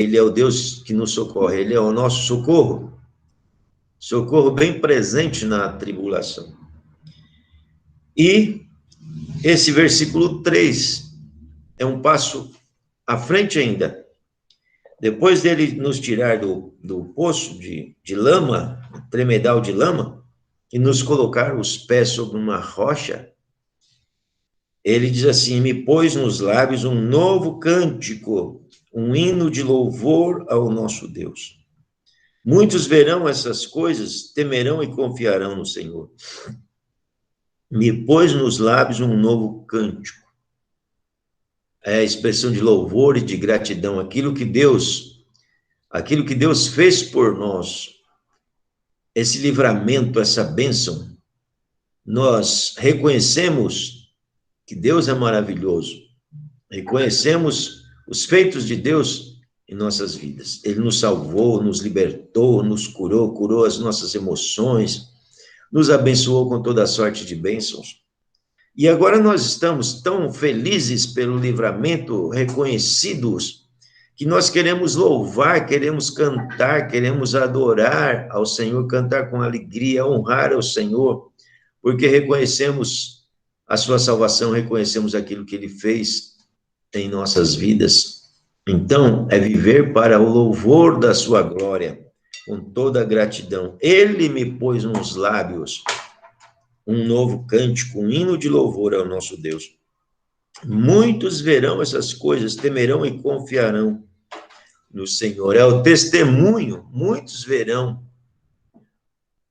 Ele é o Deus que nos socorre, ele é o nosso socorro. Socorro bem presente na tribulação. E esse versículo 3 é um passo à frente ainda. Depois dele nos tirar do poço de lama, tremedal de lama, e nos colocar os pés sobre uma rocha, ele diz assim: me pôs nos lábios um novo cântico, um hino de louvor ao nosso Deus. Muitos verão essas coisas, temerão e confiarão no Senhor. Me pôs nos lábios um novo cântico. É a expressão de louvor e de gratidão, aquilo que Deus fez por nós, esse livramento, essa bênção. Nós reconhecemos que Deus é maravilhoso, reconhecemos os feitos de Deus em nossas vidas. Ele nos salvou, nos libertou, nos curou as nossas emoções, nos abençoou com toda sorte de bênçãos. E agora nós estamos tão felizes pelo livramento, reconhecidos, que nós queremos louvar, queremos cantar, queremos adorar ao Senhor, cantar com alegria, honrar ao Senhor, porque reconhecemos a sua salvação, reconhecemos aquilo que Ele fez em nossas vidas. Então, é viver para o louvor da sua glória, com toda a gratidão. Ele me pôs nos lábios um novo cântico, um hino de louvor ao nosso Deus. Muitos verão essas coisas, temerão e confiarão no Senhor. É o testemunho, muitos verão.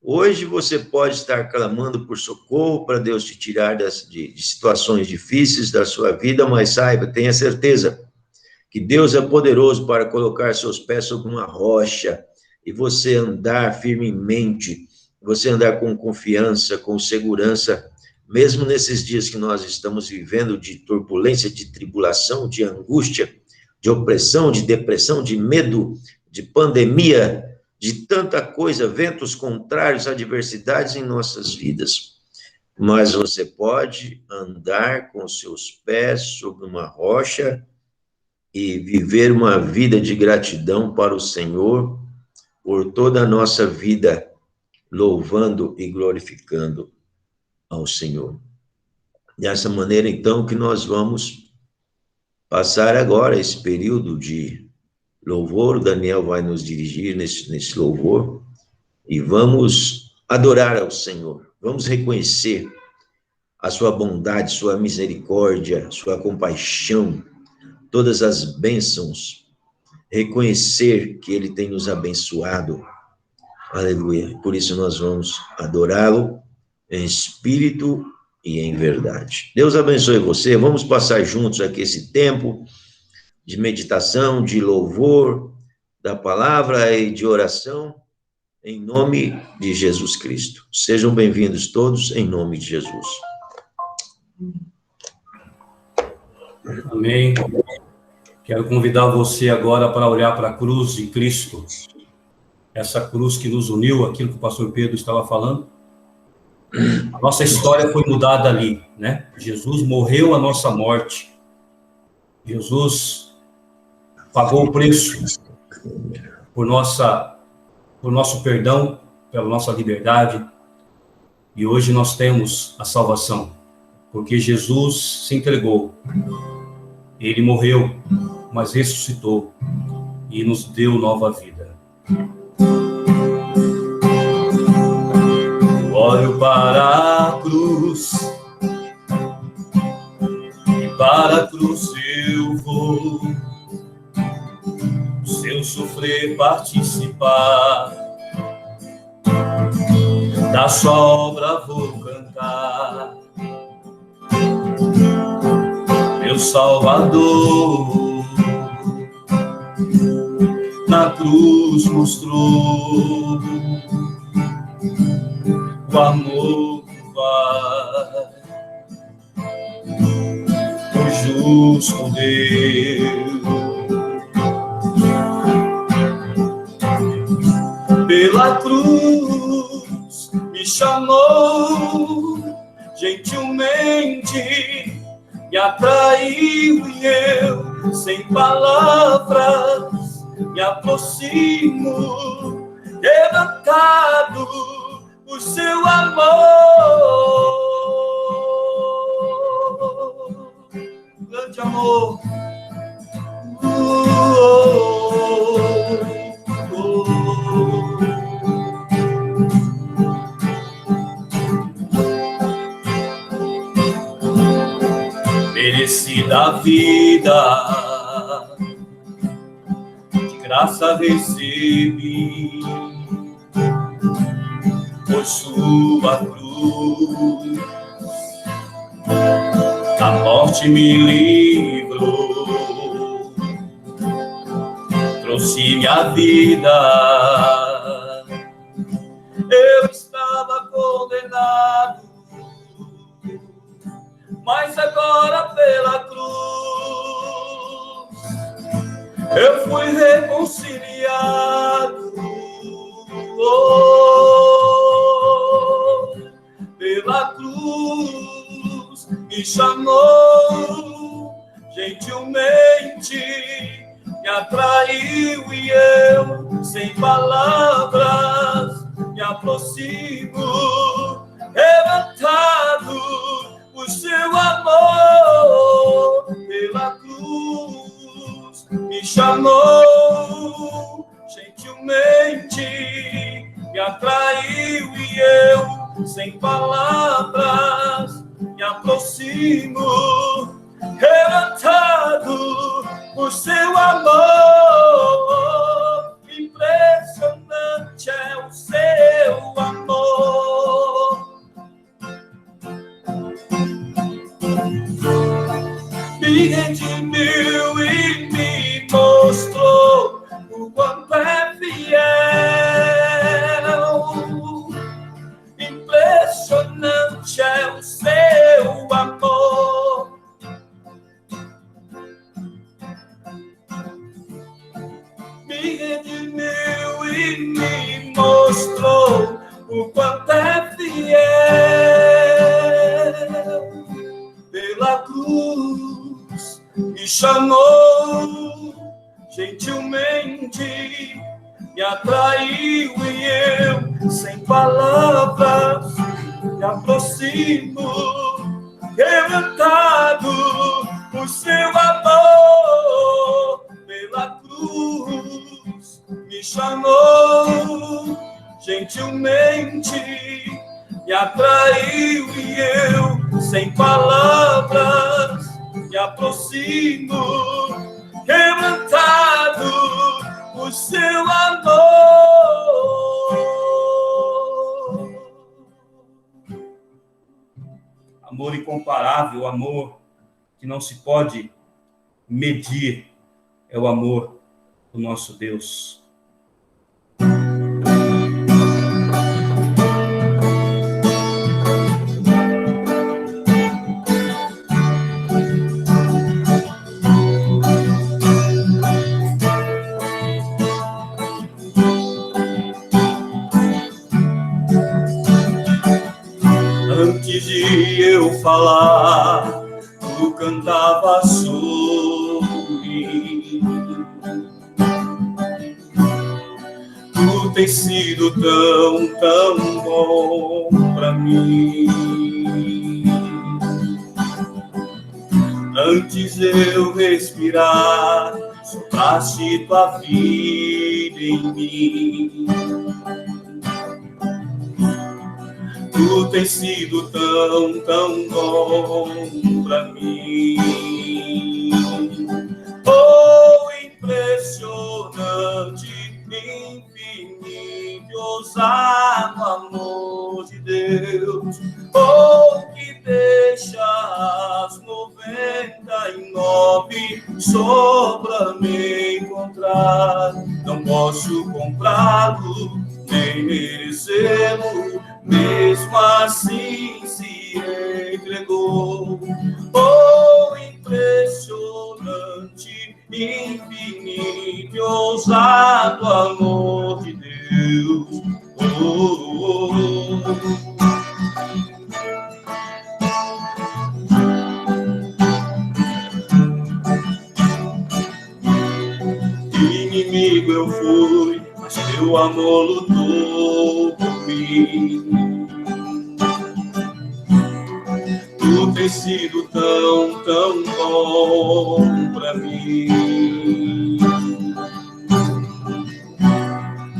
Hoje você pode estar clamando por socorro para Deus te tirar de situações difíceis da sua vida, mas saiba, tenha certeza que Deus é poderoso para colocar seus pés sobre uma rocha e você andar firmemente, você andar com confiança, com segurança, mesmo nesses dias que nós estamos vivendo de turbulência, de tribulação, de angústia, de opressão, de depressão, de medo, de pandemia, de tanta coisa, ventos contrários, adversidades em nossas vidas. Mas você pode andar com seus pés sobre uma rocha e viver uma vida de gratidão para o Senhor por toda a nossa vida, louvando e glorificando ao Senhor. Dessa maneira, então, que nós vamos passar agora esse período de louvor. O Daniel vai nos dirigir nesse louvor e vamos adorar ao Senhor. Vamos reconhecer a sua bondade, sua misericórdia, sua compaixão, todas as bênçãos, reconhecer que Ele tem nos abençoado. Aleluia. Por isso nós vamos adorá-lo em espírito e em verdade. Deus abençoe você. Vamos passar juntos aqui esse tempo de meditação, de louvor da palavra e de oração, em nome de Jesus Cristo. Sejam bem-vindos todos, em nome de Jesus. Amém. Quero convidar você agora para olhar para a cruz de Cristo, essa cruz que nos uniu, aquilo que o pastor Pedro estava falando. A nossa história foi mudada ali, né? Jesus morreu a nossa morte. Jesus pagou o preço por nosso perdão, pela nossa liberdade. E hoje nós temos a salvação, porque Jesus se entregou. Ele morreu, mas ressuscitou e nos deu nova vida. Olho para a cruz, e para a cruz eu vou, seu sofrer participar, da sua obra vou cantar. Meu Salvador na cruz mostrou o amor do Pai, o justo Deus. Pela cruz me chamou gentilmente, me atraiu e eu, sem palavras, me aproximo, quebrantado por seu amor. Grande amor. Merecida a vida, de graça recebi, por sua cruz, a morte me livrou, trouxe-me a vida. Eu estava condenado, mas agora pela cruz eu fui reconciliado. Pela cruz me chamou, gentilmente me atraiu e eu, sem palavras, me aproximo, levantado por seu amor. Pela cruz me chamou, gentilmente me atraiu e eu, sem palavras, me aproximo, levantado por seu amor. Impressionante é o seu amor. Me redimiu e me mostrou o quanto é fiel. Impressionante é o seu amor. Me redimiu e me mostrou o quanto é fiel. Pela cruz me chamou, gentilmente me atraiu e eu, sem palavras, me aproximo, levantado por seu amor. Pela cruz me chamou, gentilmente me atraiu e eu, sem palavras, me aproximo, levantado por seu amor. Amor incomparável, amor que não se pode medir, é o amor do nosso Deus. Antes de eu falar, tu cantava sobre. Tu tens sido tão bom pra mim. Antes de eu respirar, sopraste tua vida em mim. Tu tens sido tão bom pra mim. Oh, impressionante, infinito, ousado amor de Deus. Oh, que deixa as 99 só pra me encontrar. Não posso comprá-lo, nem merecê-lo, mesmo assim se entregou. Oh, impressionante, infinito e ousado amor de Deus. Oh, inimigo inimigo eu fui, mas teu amor lutou por mim. Tu tens sido tão, tão bom pra mim.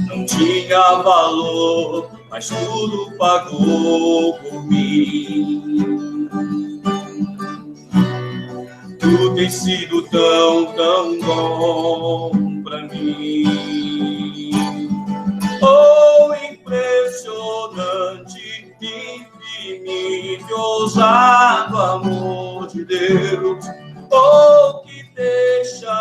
Não tinha valor, mas tudo pagou por mim. Tu tens sido tão, tão bom pra mim. Oh, impressionante, infinito, ousado amor de Deus. Oh, que deixa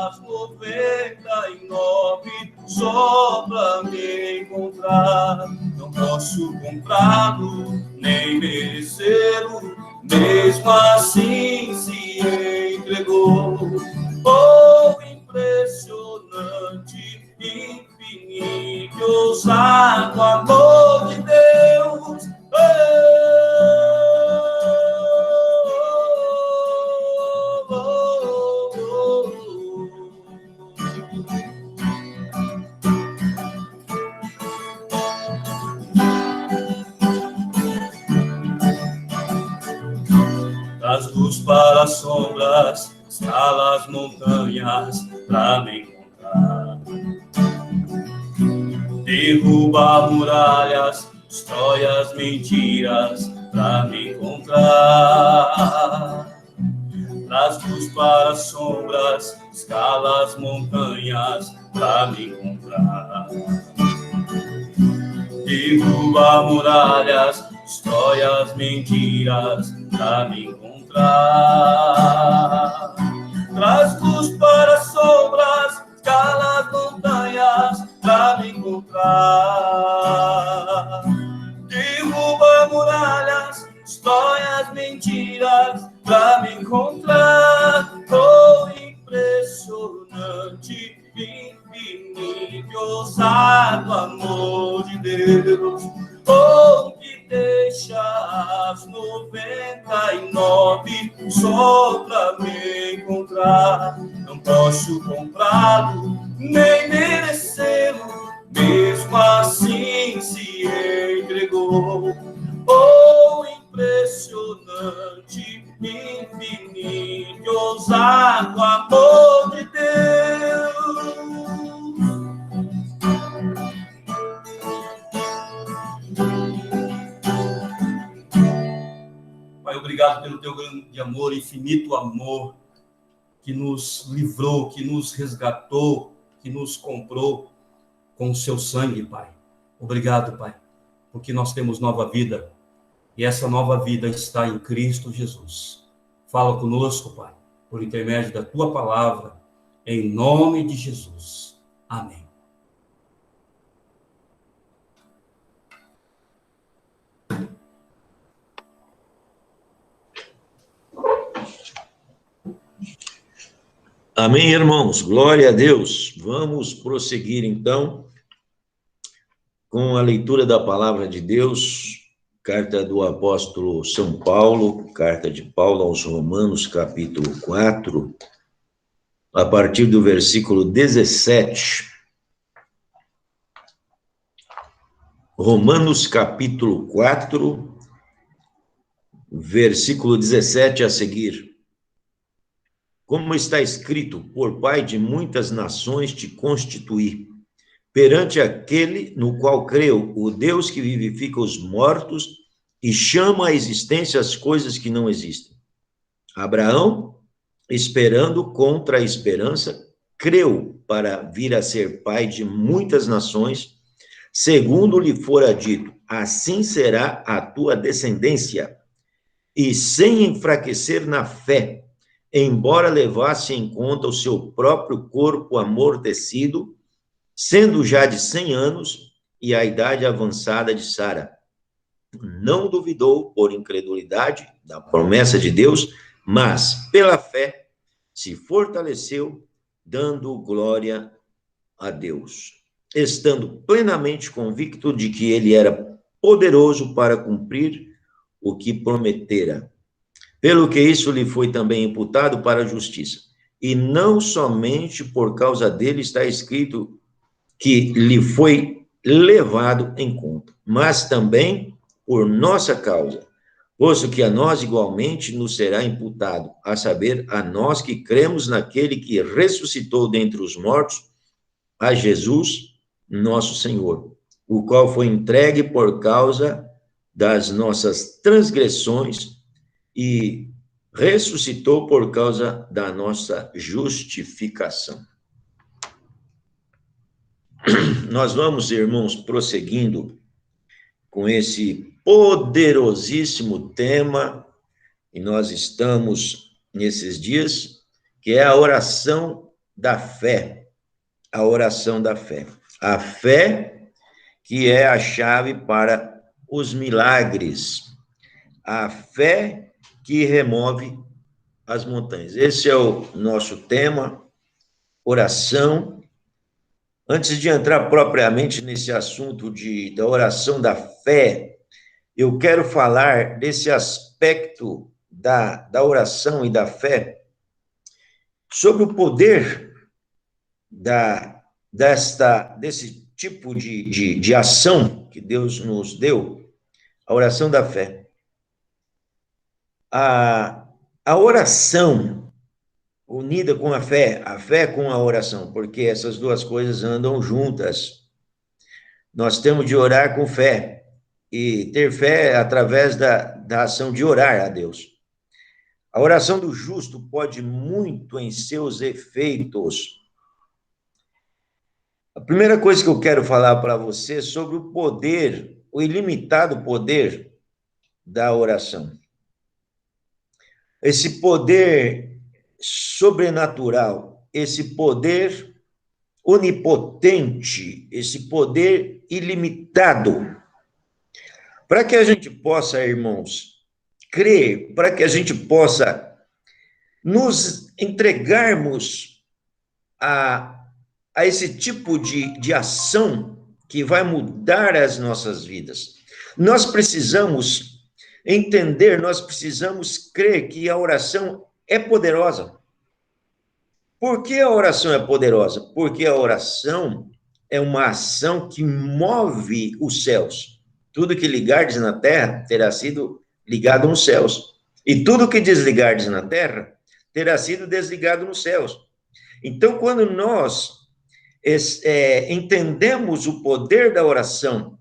as 99 só pra me encontrar. Não posso comprá-lo, nem merecê-lo, mesmo assim se entregou. Oh, impressionante, infinito, ousado amor de Deus. Das luzes para as sombras, escala as montanhas pra me encontrar. Derruba muralhas, destrói as mentiras pra me encontrar. Das luzes para as sombras, escala as montanhas pra me encontrar. Derruba muralhas, destrói as mentiras pra me encontrar. Traz luz para as sombras, escala as montanhas pra me encontrar. Derruba muralhas, destrói as mentiras pra me encontrar. Oh, impressionante, infinito, ousado amor de Deus. Oh, que deixa as 99 só pra me encontrar. Não posso comprá-lo, nem merecê-lo, mesmo assim se entregou. Oh, impressionante, infinito, ousado amor de Deus. Pai, obrigado pelo teu grande amor, infinito amor, que nos livrou, que nos resgatou, que nos comprou com o seu sangue, Pai. Obrigado, Pai, porque nós temos nova vida, e essa nova vida está em Cristo Jesus. Fala conosco, Pai, por intermédio da tua palavra, em nome de Jesus. Amém. Amém, irmãos. Glória a Deus. Vamos prosseguir, então, com a leitura da palavra de Deus, carta do apóstolo São Paulo, carta de Paulo aos Romanos, capítulo 4, a partir do versículo 17. Romanos, capítulo 4, versículo 17 a seguir. Como está escrito, por pai de muitas nações te constituí, perante aquele no qual creu, o Deus que vivifica os mortos e chama à existência as coisas que não existem. Abraão, esperando contra a esperança, creu para vir a ser pai de muitas nações, segundo lhe fora dito, assim será a tua descendência. E sem enfraquecer na fé, embora levasse em conta o seu próprio corpo amortecido, sendo já de 100 anos e a idade avançada de Sara, não duvidou por incredulidade da promessa de Deus, mas pela fé se fortaleceu, dando glória a Deus, estando plenamente convicto de que ele era poderoso para cumprir o que prometera. Pelo que isso lhe foi também imputado para a justiça. e não somente por causa dele está escrito que lhe foi levado em conta, mas também por nossa causa, posto que a nós igualmente nos será imputado, a saber, a nós que cremos naquele que ressuscitou dentre os mortos, a Jesus, nosso Senhor, o qual foi entregue por causa das nossas transgressões e ressuscitou por causa da nossa justificação. Nós vamos, irmãos, prosseguindo com esse poderosíssimo tema, e nós estamos nesses dias, que é a oração da fé. A oração da fé. A fé que é a chave para os milagres. A fé que remove as montanhas. Esse é o nosso tema, oração. Antes de entrar propriamente nesse assunto da oração da fé, eu quero falar desse aspecto da oração e da fé, sobre o poder desse tipo de ação que Deus nos deu, a oração da fé. A oração unida com a fé com a oração, porque essas duas coisas andam juntas. Nós temos de orar com fé, e ter fé através da ação de orar a Deus. A oração do justo pode muito em seus efeitos. A primeira coisa que eu quero falar para você é sobre o poder, o ilimitado poder da oração. Esse poder sobrenatural, esse poder onipotente, esse poder ilimitado. Para que a gente possa, irmãos, crer, para que a gente possa nos entregarmos a esse tipo de ação que vai mudar as nossas vidas. Nós precisamos entender, nós precisamos crer que a oração é poderosa. Por que a oração é poderosa? Porque a oração é uma ação que move os céus. Tudo que ligardes na terra terá sido ligado nos céus. E tudo que desligardes na terra terá sido desligado nos céus. Então, quando nós entendemos o poder da oração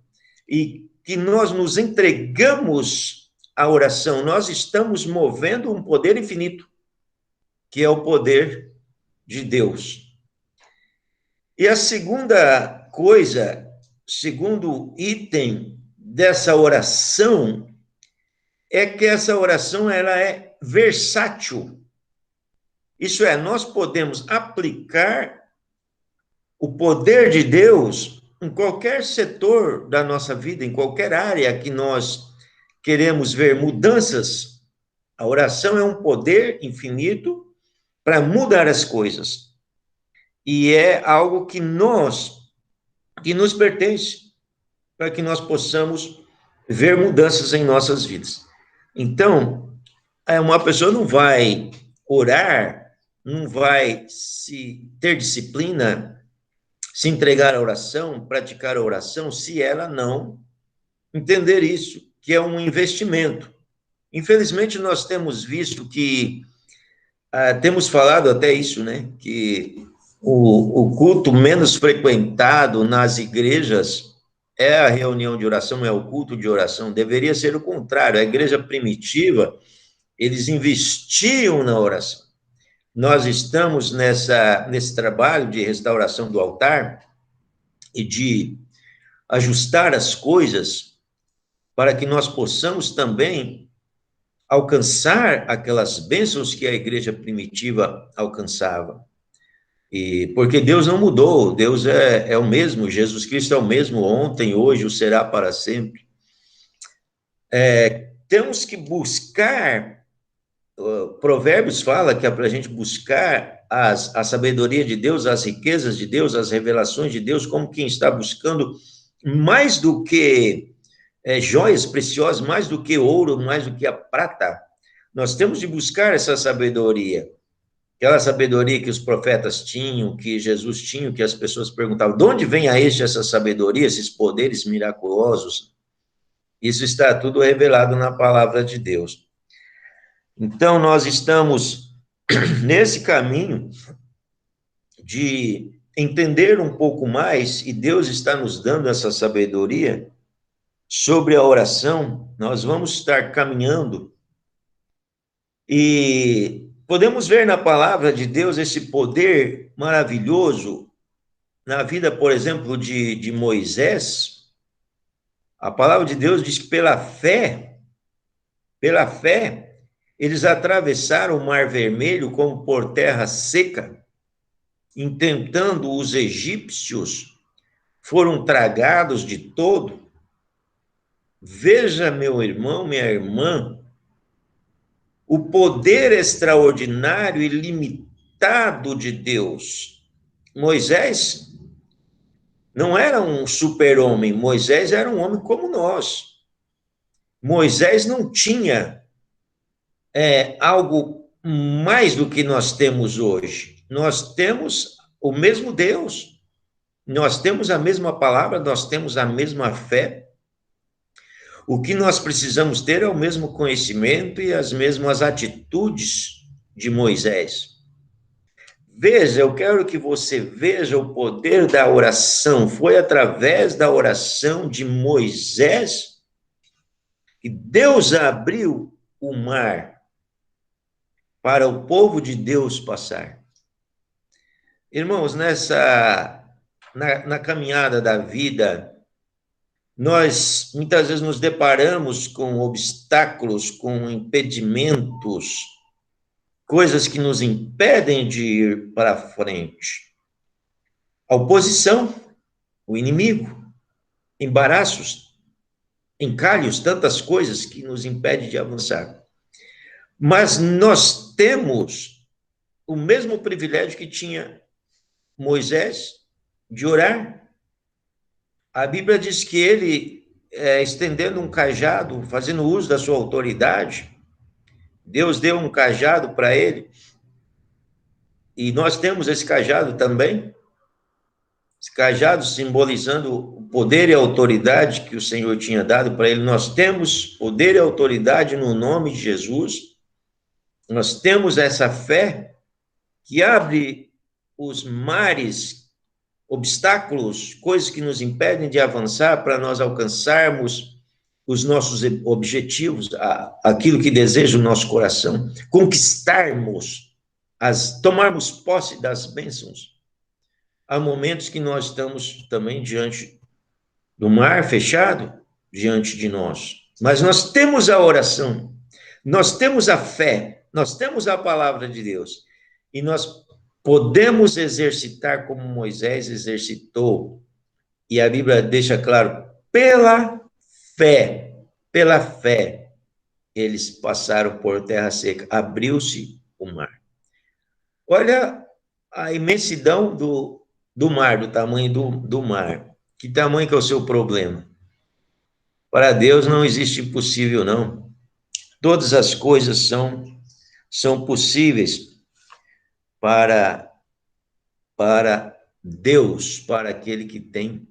e que nós nos entregamos à oração, nós estamos movendo um poder infinito, que é o poder de Deus. E a segunda coisa, segundo item dessa oração, é que essa oração ela é versátil. Isso é, nós podemos aplicar o poder de Deus em qualquer setor da nossa vida, em qualquer área que nós queremos ver mudanças. A oração é um poder infinito para mudar as coisas. E é algo que nos pertence, para que nós possamos ver mudanças em nossas vidas. Então, uma pessoa não vai orar, não vai ter disciplina, se entregar à oração, praticar a oração, se ela não entender isso, que é um investimento. Infelizmente, nós temos visto que, temos falado até isso, né, que o culto menos frequentado nas igrejas é a reunião de oração, é o culto de oração. Deveria ser o contrário. A igreja primitiva, eles investiam na oração. Nós estamos nesse trabalho de restauração do altar e de ajustar as coisas para que nós possamos também alcançar aquelas bênçãos que a igreja primitiva alcançava. E porque Deus não mudou, Deus é o mesmo, Jesus Cristo é o mesmo ontem, hoje, o será para sempre. Temos que buscar, Provérbios fala que é para a gente buscar a sabedoria de Deus, as riquezas de Deus, as revelações de Deus, como quem está buscando mais do que joias preciosas, mais do que ouro, mais do que a prata. Nós temos de buscar essa sabedoria. aquela sabedoria que os profetas tinham, que Jesus tinha, que as pessoas perguntavam, de onde vem a este essa sabedoria, esses poderes miraculosos? Isso está tudo revelado na palavra de Deus. Então, nós estamos nesse caminho de entender um pouco mais, e Deus está nos dando essa sabedoria sobre a oração. Nós vamos estar caminhando e podemos ver na palavra de Deus esse poder maravilhoso na vida, por exemplo, de Moisés. A palavra de Deus diz que pela fé, eles atravessaram o Mar Vermelho como por terra seca, intentando os egípcios, foram tragados de todo. Veja, meu irmão, minha irmã, o poder extraordinário e limitado de Deus. Moisés não era um super-homem, Moisés era um homem como nós. Moisés não tinha algo mais do que nós temos hoje. Nós temos o mesmo Deus, nós temos a mesma palavra, nós temos a mesma fé. O que nós precisamos ter é o mesmo conhecimento e as mesmas atitudes de Moisés. Veja, eu quero que você veja o poder da oração. Foi através da oração de Moisés que Deus abriu o mar para o povo de Deus passar. Irmãos, na caminhada da vida, nós muitas vezes nos deparamos com obstáculos, com impedimentos, coisas que nos impedem de ir para frente. A oposição, o inimigo, embaraços, encalhos, tantas coisas que nos impedem de avançar. Mas nós temos o mesmo privilégio que tinha Moisés de orar. A Bíblia diz que ele, estendendo um cajado, fazendo uso da sua autoridade, Deus deu um cajado para ele, e nós temos esse cajado também, esse cajado simbolizando o poder e a autoridade que o Senhor tinha dado para ele. Nós temos poder e autoridade no nome de Jesus, nós temos essa fé que abre os mares, obstáculos, coisas que nos impedem de avançar para nós alcançarmos os nossos objetivos, aquilo que deseja o nosso coração, conquistarmos, tomarmos posse das bênçãos. Há momentos que nós estamos também diante do mar fechado, diante de nós, mas nós temos a oração, nós temos a fé, nós temos a palavra de Deus, e nós podemos exercitar como Moisés exercitou, e a Bíblia deixa claro, pela fé, eles passaram por terra seca, abriu-se o mar. Olha a imensidão do mar, do tamanho do mar. Que tamanho que é o seu problema? Para Deus não existe impossível, não. Todas as coisas são possíveis para Deus, para aquele que tem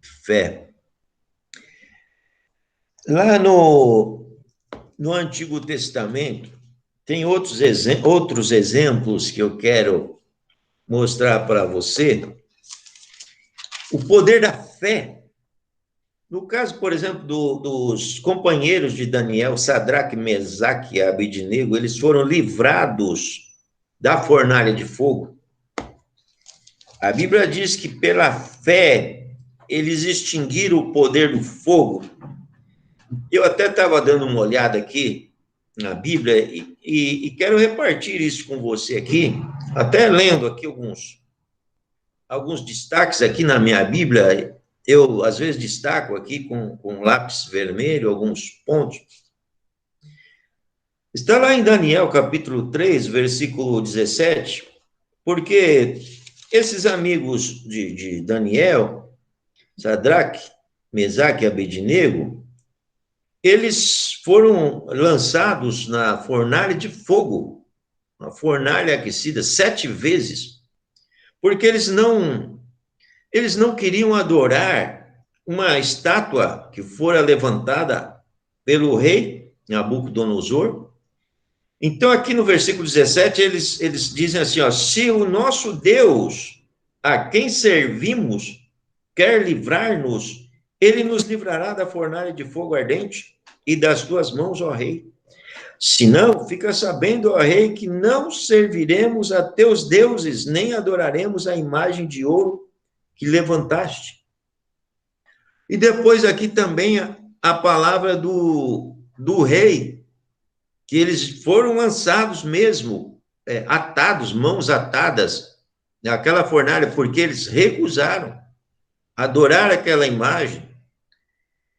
fé. Lá no Antigo Testamento, tem outros exemplos que eu quero mostrar para você. O poder da fé. No caso, por exemplo, dos companheiros de Daniel, Sadraque, Mesaque e Abednego, eles foram livrados da fornalha de fogo. A Bíblia diz que pela fé eles extinguiram o poder do fogo. Eu até estava dando uma olhada aqui na Bíblia e quero repartir isso com você aqui, até lendo aqui alguns destaques aqui na minha Bíblia. Eu, às vezes, destaco aqui com lápis vermelho alguns pontos. Está lá em Daniel, capítulo 3, versículo 17, porque esses amigos de Daniel, Sadraque, Mesaque e Abednego, eles foram lançados na fornalha de fogo. uma fornalha aquecida 7 vezes, porque eles não queriam adorar uma estátua que fora levantada pelo rei Nabucodonosor. Então, aqui no versículo 17, eles dizem assim, ó, se o nosso Deus, a quem servimos, quer livrar-nos, ele nos livrará da fornalha de fogo ardente e das tuas mãos, ó rei. Se não, fica sabendo, ó rei, que não serviremos a teus deuses, nem adoraremos a imagem de ouro que levantaste. E depois aqui também a palavra do rei, que eles foram lançados mesmo, atados, mãos atadas, naquela fornalha, porque eles recusaram adorar aquela imagem.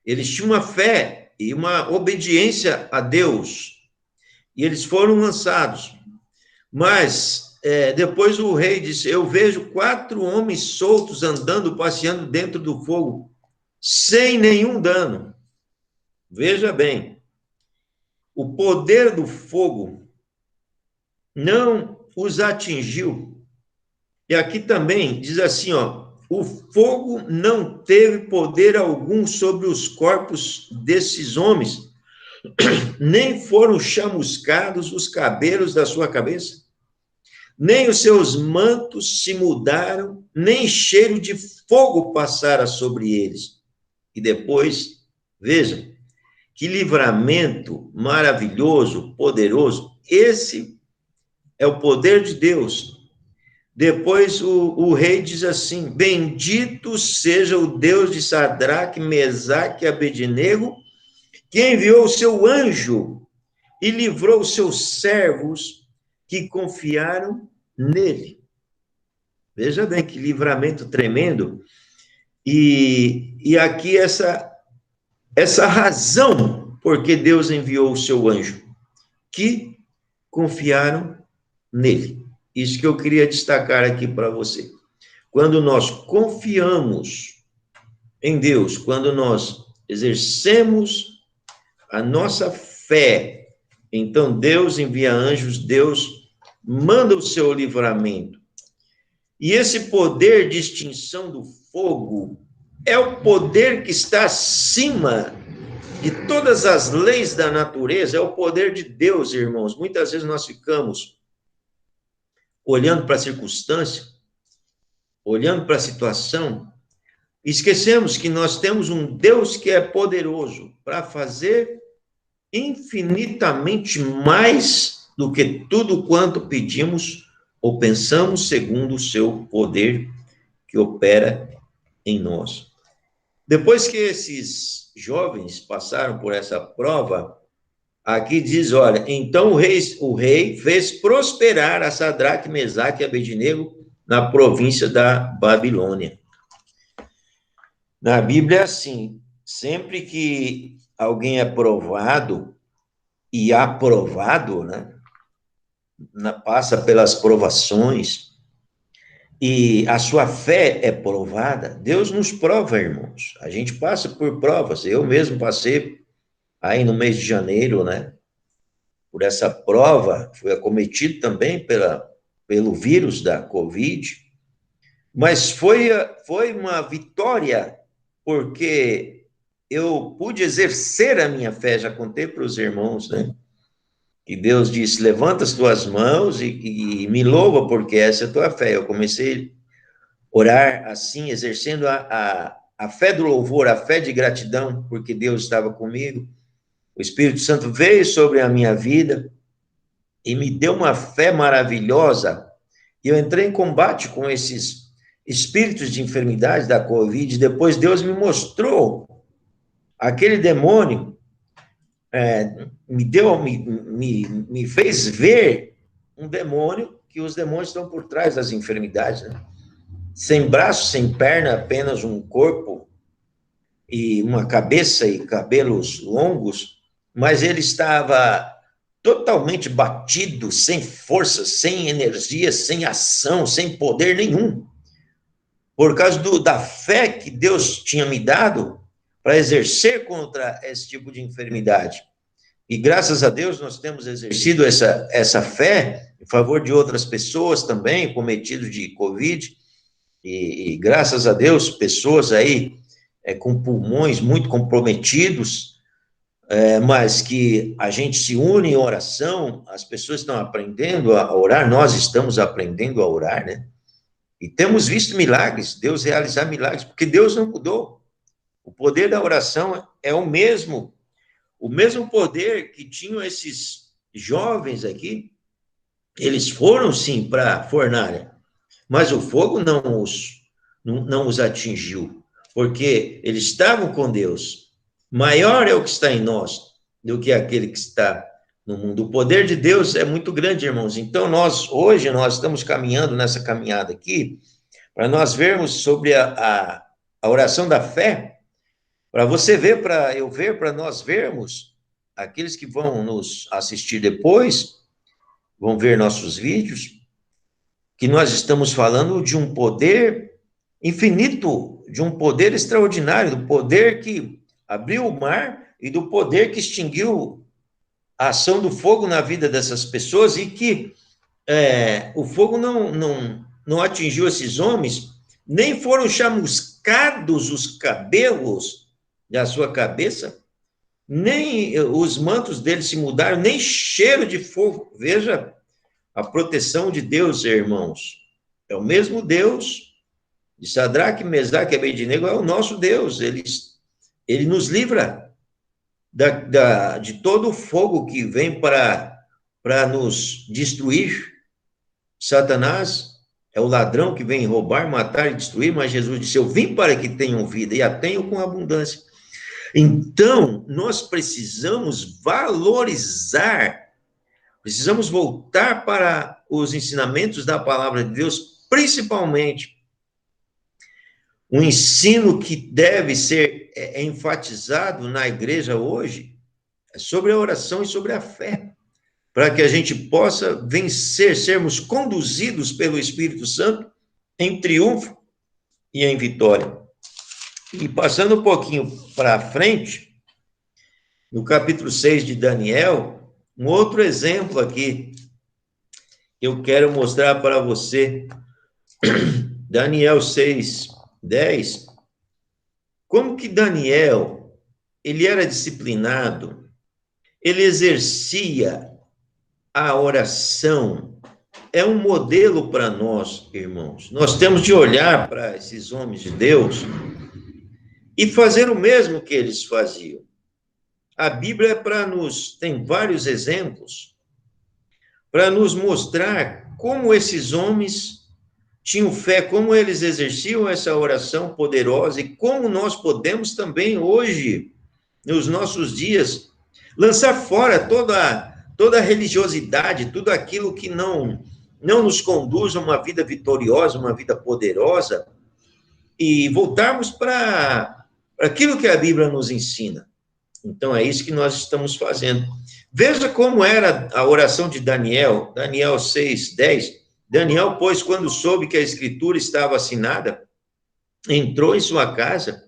Eles tinham uma fé e uma obediência a Deus, e eles foram lançados. Mas depois o rei disse, eu vejo 4 homens soltos andando, passeando dentro do fogo, sem nenhum dano. Veja bem, o poder do fogo não os atingiu. E aqui também diz assim, ó, o fogo não teve poder algum sobre os corpos desses homens, nem foram chamuscados os cabelos da sua cabeça, nem os seus mantos se mudaram, nem cheiro de fogo passara sobre eles. E depois, veja, que livramento maravilhoso, poderoso, esse é o poder de Deus. Depois o rei diz assim, bendito seja o Deus de Sadraque, Mesaque e Abednego, que enviou o seu anjo e livrou os seus servos que confiaram nele. Veja bem que livramento tremendo. E aqui essa razão porque Deus enviou o seu anjo, que confiaram nele. Isso que eu queria destacar aqui para você. Quando nós confiamos em Deus, quando nós exercemos a nossa fé, então Deus envia anjos, Deus manda o seu livramento. E esse poder de extinção do fogo é o poder que está acima de todas as leis da natureza, é o poder de Deus, irmãos. Muitas vezes nós ficamos olhando para a circunstância, olhando para a situação, esquecemos que nós temos um Deus que é poderoso para fazer infinitamente mais do que tudo quanto pedimos ou pensamos, segundo o seu poder que opera em nós. Depois que esses jovens passaram por essa prova, aqui diz, olha, então o rei fez prosperar a Sadraque, Mesaque e Abednego na província da Babilônia. Na Bíblia é assim, sempre que alguém é provado e aprovado, né, passa pelas provações e a sua fé é provada, Deus nos prova, irmãos. A gente passa por provas. Eu mesmo passei aí no mês de janeiro, né, por essa prova, fui acometido também pelo vírus da Covid, mas foi uma vitória, porque eu pude exercer a minha fé, já contei para os irmãos, né? E Deus disse, levanta as tuas mãos e me louva, porque essa é a tua fé. Eu comecei a orar assim, exercendo a fé do louvor, a fé de gratidão, porque Deus estava comigo. O Espírito Santo veio sobre a minha vida e me deu uma fé maravilhosa. E eu entrei em combate com esses espíritos de enfermidade da Covid. Depois Deus me mostrou aquele demônio, me fez ver um demônio, que os demônios estão por trás das enfermidades, né? Sem braço, sem perna, apenas um corpo e uma cabeça e cabelos longos, mas ele estava totalmente batido, sem força, sem energia, sem ação, sem poder nenhum, por causa da fé que Deus tinha me dado para exercer contra esse tipo de enfermidade. E graças a Deus nós temos exercido essa fé em favor de outras pessoas também, cometidos de Covid, e graças a Deus, pessoas aí com pulmões muito comprometidos, mas que a gente se une em oração, as pessoas estão aprendendo a orar, nós estamos aprendendo a orar, né? E temos visto milagres, Deus realizar milagres, porque Deus não mudou. O poder da oração é o mesmo poder que tinham esses jovens aqui. Eles foram, sim, para a fornalha, mas o fogo não os atingiu, porque eles estavam com Deus. Maior é o que está em nós do que aquele que está no mundo. O poder de Deus é muito grande, irmãos. Então, hoje nós estamos caminhando nessa caminhada aqui, para nós vermos sobre a oração da fé, para você ver, para eu ver, para nós vermos, aqueles que vão nos assistir depois, vão ver nossos vídeos, que nós estamos falando de um poder infinito, de um poder extraordinário, do poder que abriu o mar e do poder que extinguiu a ação do fogo na vida dessas pessoas e que o fogo não atingiu esses homens, nem foram chamuscados os cabelos da sua cabeça, nem os mantos deles se mudaram, nem cheiro de fogo. Veja a proteção de Deus, irmãos. É o mesmo Deus de Sadraque, Mesaque e Abednego, é o nosso Deus. Ele nos livra de todo o fogo que vem para nos destruir. Satanás é o ladrão que vem roubar, matar e destruir, mas Jesus disse, eu vim para que tenham vida e a tenham com abundância. Então, nós precisamos valorizar, precisamos voltar para os ensinamentos da palavra de Deus, principalmente o ensino que deve ser enfatizado na igreja hoje, é sobre a oração e sobre a fé, para que a gente possa vencer, sermos conduzidos pelo Espírito Santo em triunfo e em vitória. E passando um pouquinho para frente, no capítulo 6 de Daniel, um outro exemplo aqui, eu quero mostrar para você, Daniel 6, 10, como que Daniel, ele era disciplinado, ele exercia a oração, é um modelo para nós, irmãos. Nós temos de olhar para esses homens de Deus e fazer o mesmo que eles faziam. A Bíblia tem vários exemplos para nos mostrar como esses homens tinham fé, como eles exerciam essa oração poderosa e como nós podemos também hoje, nos nossos dias, lançar fora toda a religiosidade, tudo aquilo que não nos conduz a uma vida vitoriosa, uma vida poderosa, e voltarmos para aquilo que a Bíblia nos ensina. Então, é isso que nós estamos fazendo. Veja como era a oração de Daniel, Daniel 6, 10. Daniel, pois, quando soube que a escritura estava assinada, entrou em sua casa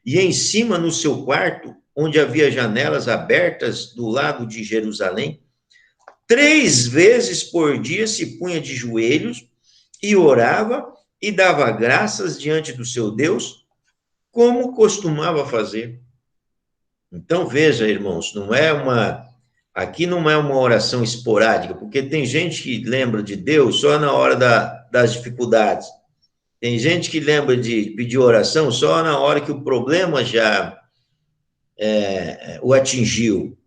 e em cima no seu quarto, onde havia janelas abertas do lado de Jerusalém, 3 vezes por dia se punha de joelhos e orava e dava graças diante do seu Deus, como costumava fazer. Então, veja, irmãos, aqui não é uma oração esporádica, porque tem gente que lembra de Deus só na hora das dificuldades. Tem gente que lembra de pedir oração só na hora que o problema já o atingiu.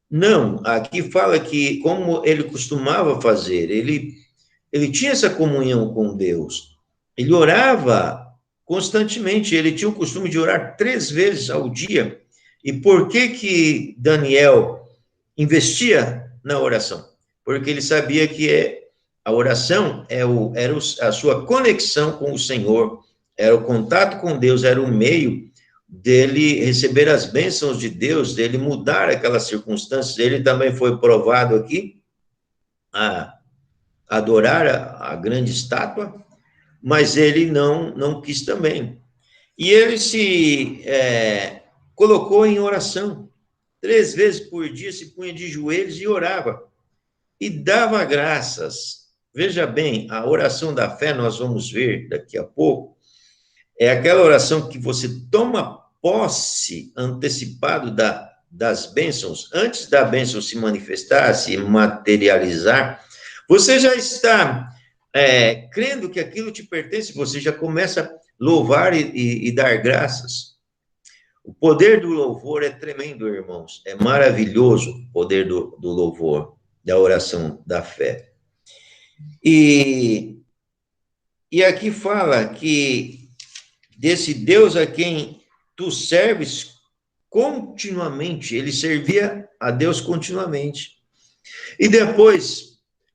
Não, aqui fala que, como ele costumava fazer, ele tinha essa comunhão com Deus, ele orava constantemente, ele tinha o costume de orar 3 vezes ao dia. E por que Daniel investia na oração? Porque ele sabia que a oração era a sua conexão com o Senhor, era o contato com Deus, era o meio dele receber as bênçãos de Deus, dele mudar aquelas circunstâncias. Ele também foi provado aqui a adorar a grande estátua, mas ele não quis também. E ele se colocou em oração. 3 vezes por dia se punha de joelhos e orava, e dava graças. Veja bem, a oração da fé, nós vamos ver daqui a pouco, é aquela oração que você toma posse antecipado das bênçãos, antes da bênção se manifestar, se materializar, você já está crendo que aquilo te pertence, você já começa a louvar e dar graças. O poder do louvor é tremendo, irmãos, é maravilhoso o poder do louvor, da oração da fé. E aqui fala que desse Deus a quem tu serves continuamente, ele servia a Deus continuamente. E depois,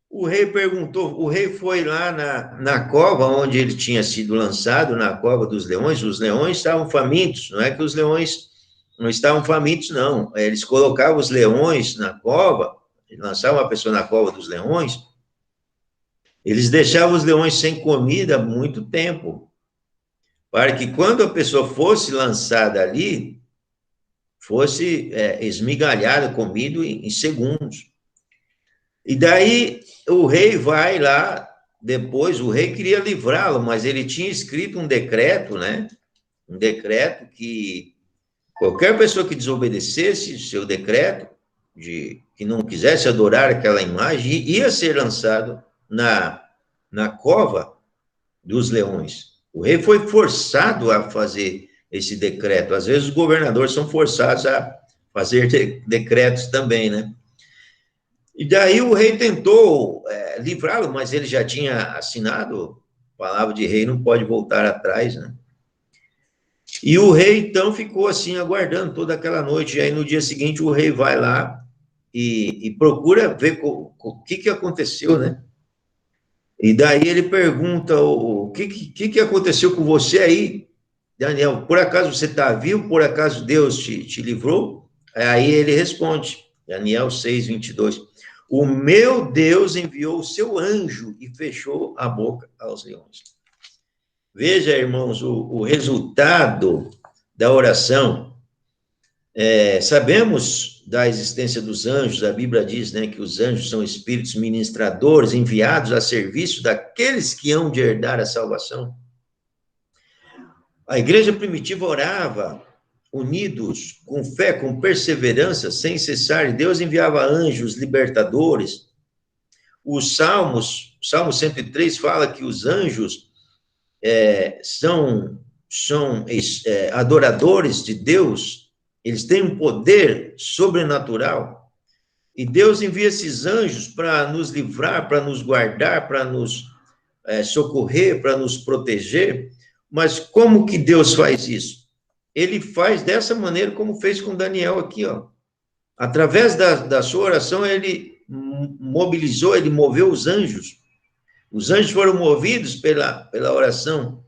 o rei perguntou, o rei foi lá na cova onde ele tinha sido lançado, na cova dos leões, os leões estavam famintos, não é que os leões não estavam famintos, não, eles colocavam os leões na cova, lançavam uma pessoa na cova dos leões, eles deixavam os leões sem comida há muito tempo, para que quando a pessoa fosse lançada ali, fosse esmigalhada, comido em segundos. E daí o rei vai lá, depois o rei queria livrá-lo, mas ele tinha escrito um decreto, né? Um decreto que qualquer pessoa que desobedecesse seu decreto, que não quisesse adorar aquela imagem, ia ser lançado na cova dos leões. O rei foi forçado a fazer esse decreto. Às vezes os governadores são forçados a fazer decretos também, né? E daí o rei tentou livrá-lo, mas ele já tinha assinado, palavra de rei não pode voltar atrás, né? E o rei, então, ficou assim, aguardando toda aquela noite. E aí, no dia seguinte, o rei vai lá e procura ver o que aconteceu, né? E daí ele pergunta, o que aconteceu com você aí, Daniel? Por acaso você está vivo? Por acaso Deus te livrou? Aí ele responde, Daniel 6:22, o meu Deus enviou o seu anjo e fechou a boca aos leões. Veja, irmãos, o resultado da oração. Sabemos da existência dos anjos, a Bíblia diz, né, que os anjos são espíritos ministradores enviados a serviço daqueles que hão de herdar a salvação. A igreja primitiva orava unidos, com fé, com perseverança, sem cessar, e Deus enviava anjos libertadores. Os Salmos, Salmo 103 fala que os anjos são adoradores de Deus, eles têm um poder sobrenatural, e Deus envia esses anjos para nos livrar, para nos guardar, para nos socorrer, para nos proteger. Mas como que Deus faz isso? Ele faz dessa maneira como fez com Daniel aqui, ó. Através da sua oração, ele mobilizou, ele moveu os anjos. Os anjos foram movidos pela oração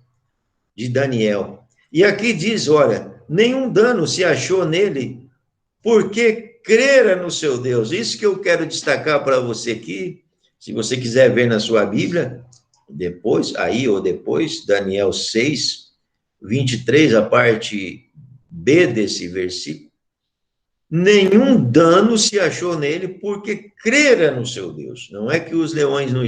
de Daniel. E aqui diz, olha, nenhum dano se achou nele, porque crera no seu Deus. Isso que eu quero destacar para você aqui, se você quiser ver na sua Bíblia, depois, Daniel 6:23, a parte B desse versículo, nenhum dano se achou nele, porque crera no seu Deus. Não é que os leões não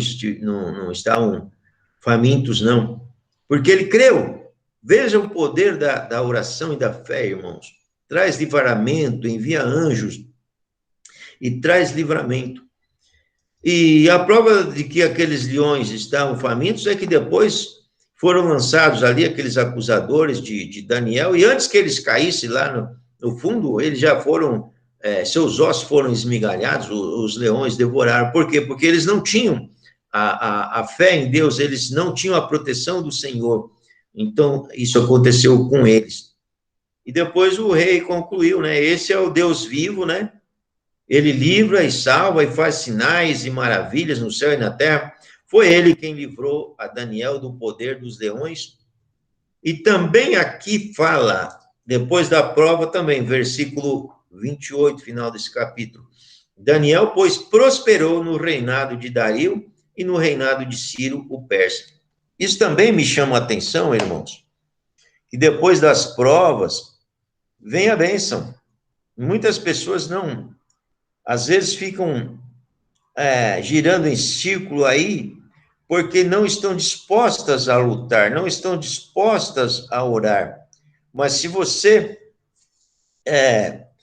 estavam famintos, não, porque ele creu. Veja o poder da oração e da fé, irmãos. Traz livramento, envia anjos e traz livramento. E a prova de que aqueles leões estavam famintos é que depois foram lançados ali aqueles acusadores de Daniel, e antes que eles caíssem lá no fundo, eles já foram, seus ossos foram esmigalhados, os leões devoraram. Por quê? Porque eles não tinham a fé em Deus, eles não tinham a proteção do Senhor. Então, isso aconteceu com eles. E depois o rei concluiu, né? Esse é o Deus vivo, né? Ele livra e salva e faz sinais e maravilhas no céu e na terra. Foi ele quem livrou a Daniel do poder dos leões. E também aqui fala, depois da prova também, versículo 28, final desse capítulo. Daniel, pois, prosperou no reinado de Dario e no reinado de Ciro, o persa. Isso também me chama a atenção, irmãos, que depois das provas vem a bênção. muitas pessoas não, às vezes ficam girando em círculo aí, porque não estão dispostas a lutar, não estão dispostas a orar. Mas se você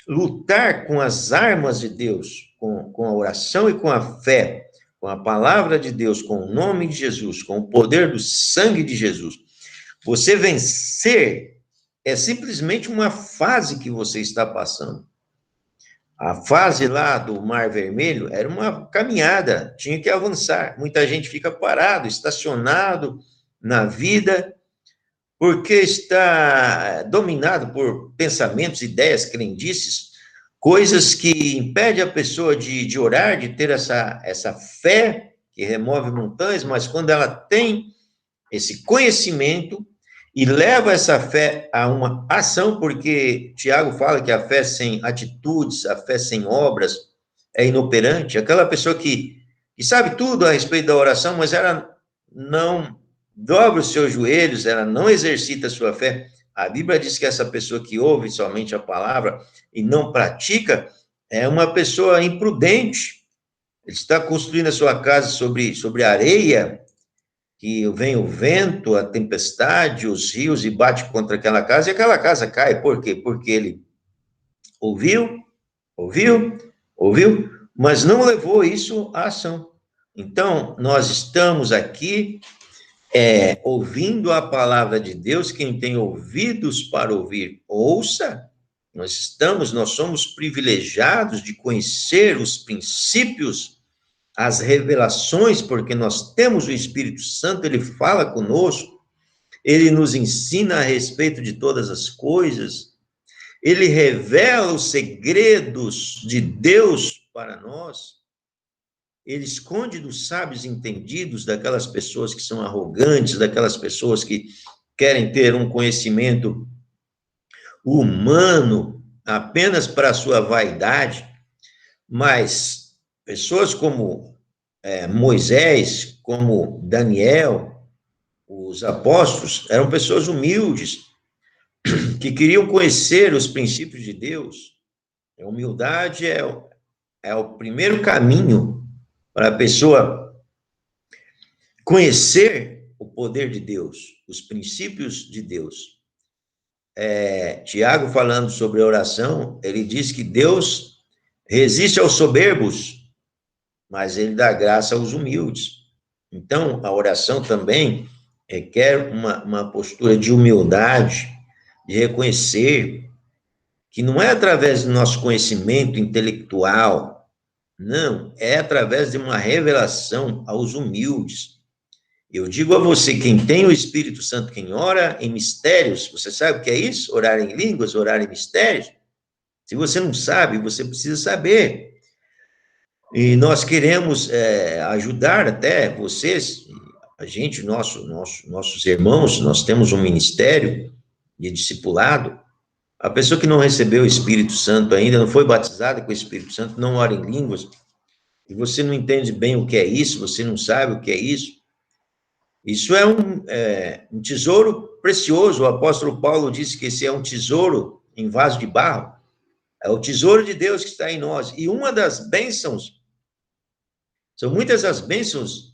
lutar com as armas de Deus, com a oração e com a fé, com a palavra de Deus, com o nome de Jesus, com o poder do sangue de Jesus, você vencer é simplesmente uma fase que você está passando. A fase lá do Mar Vermelho era uma caminhada, tinha que avançar. Muita gente fica parado, estacionado na vida, porque está dominado por pensamentos, ideias, crendices, coisas que impedem a pessoa de orar, de ter essa fé que remove montanhas, mas quando ela tem esse conhecimento e leva essa fé a uma ação, porque Tiago fala que a fé sem atitudes, a fé sem obras é inoperante. Aquela pessoa que sabe tudo a respeito da oração, mas ela não dobra os seus joelhos, ela não exercita a sua fé. A Bíblia diz que essa pessoa que ouve somente a palavra e não pratica é uma pessoa imprudente. Ele está construindo a sua casa sobre areia, que vem o vento, a tempestade, os rios e bate contra aquela casa, e aquela casa cai. Por quê? Porque ele ouviu, mas não levou isso à ação. Então, nós estamos aqui ouvindo a palavra de Deus. Quem tem ouvidos para ouvir, ouça. Nós somos privilegiados de conhecer os princípios, as revelações, porque nós temos o Espírito Santo, ele fala conosco, ele nos ensina a respeito de todas as coisas, ele revela os segredos de Deus para nós, ele esconde dos sábios entendidos, daquelas pessoas que são arrogantes, daquelas pessoas que querem ter um conhecimento humano apenas para a sua vaidade, mas pessoas como Moisés, como Daniel, os apóstolos, eram pessoas humildes, que queriam conhecer os princípios de Deus. A humildade é o primeiro caminho para a pessoa conhecer o poder de Deus, os princípios de Deus. Tiago, falando sobre a oração, ele diz que Deus resiste aos soberbos, mas ele dá graça aos humildes. Então, a oração também requer uma postura de humildade, de reconhecer que não é através do nosso conhecimento intelectual, não, é através de uma revelação aos humildes. Eu digo a você, quem tem o Espírito Santo, quem ora em mistérios, você sabe o que é isso? Orar em línguas, orar em mistérios? Se você não sabe, você precisa saber. E nós queremos ajudar até vocês, a gente, nossos irmãos, nós temos um ministério de discipulado. A pessoa que não recebeu o Espírito Santo ainda, não foi batizada com o Espírito Santo, não ora em línguas, e você não entende bem o que é isso, você não sabe o que é isso, isso é um tesouro precioso. O apóstolo Paulo disse que esse é um tesouro em vaso de barro, é o tesouro de Deus que está em nós, e uma das bênçãos, são muitas as bênçãos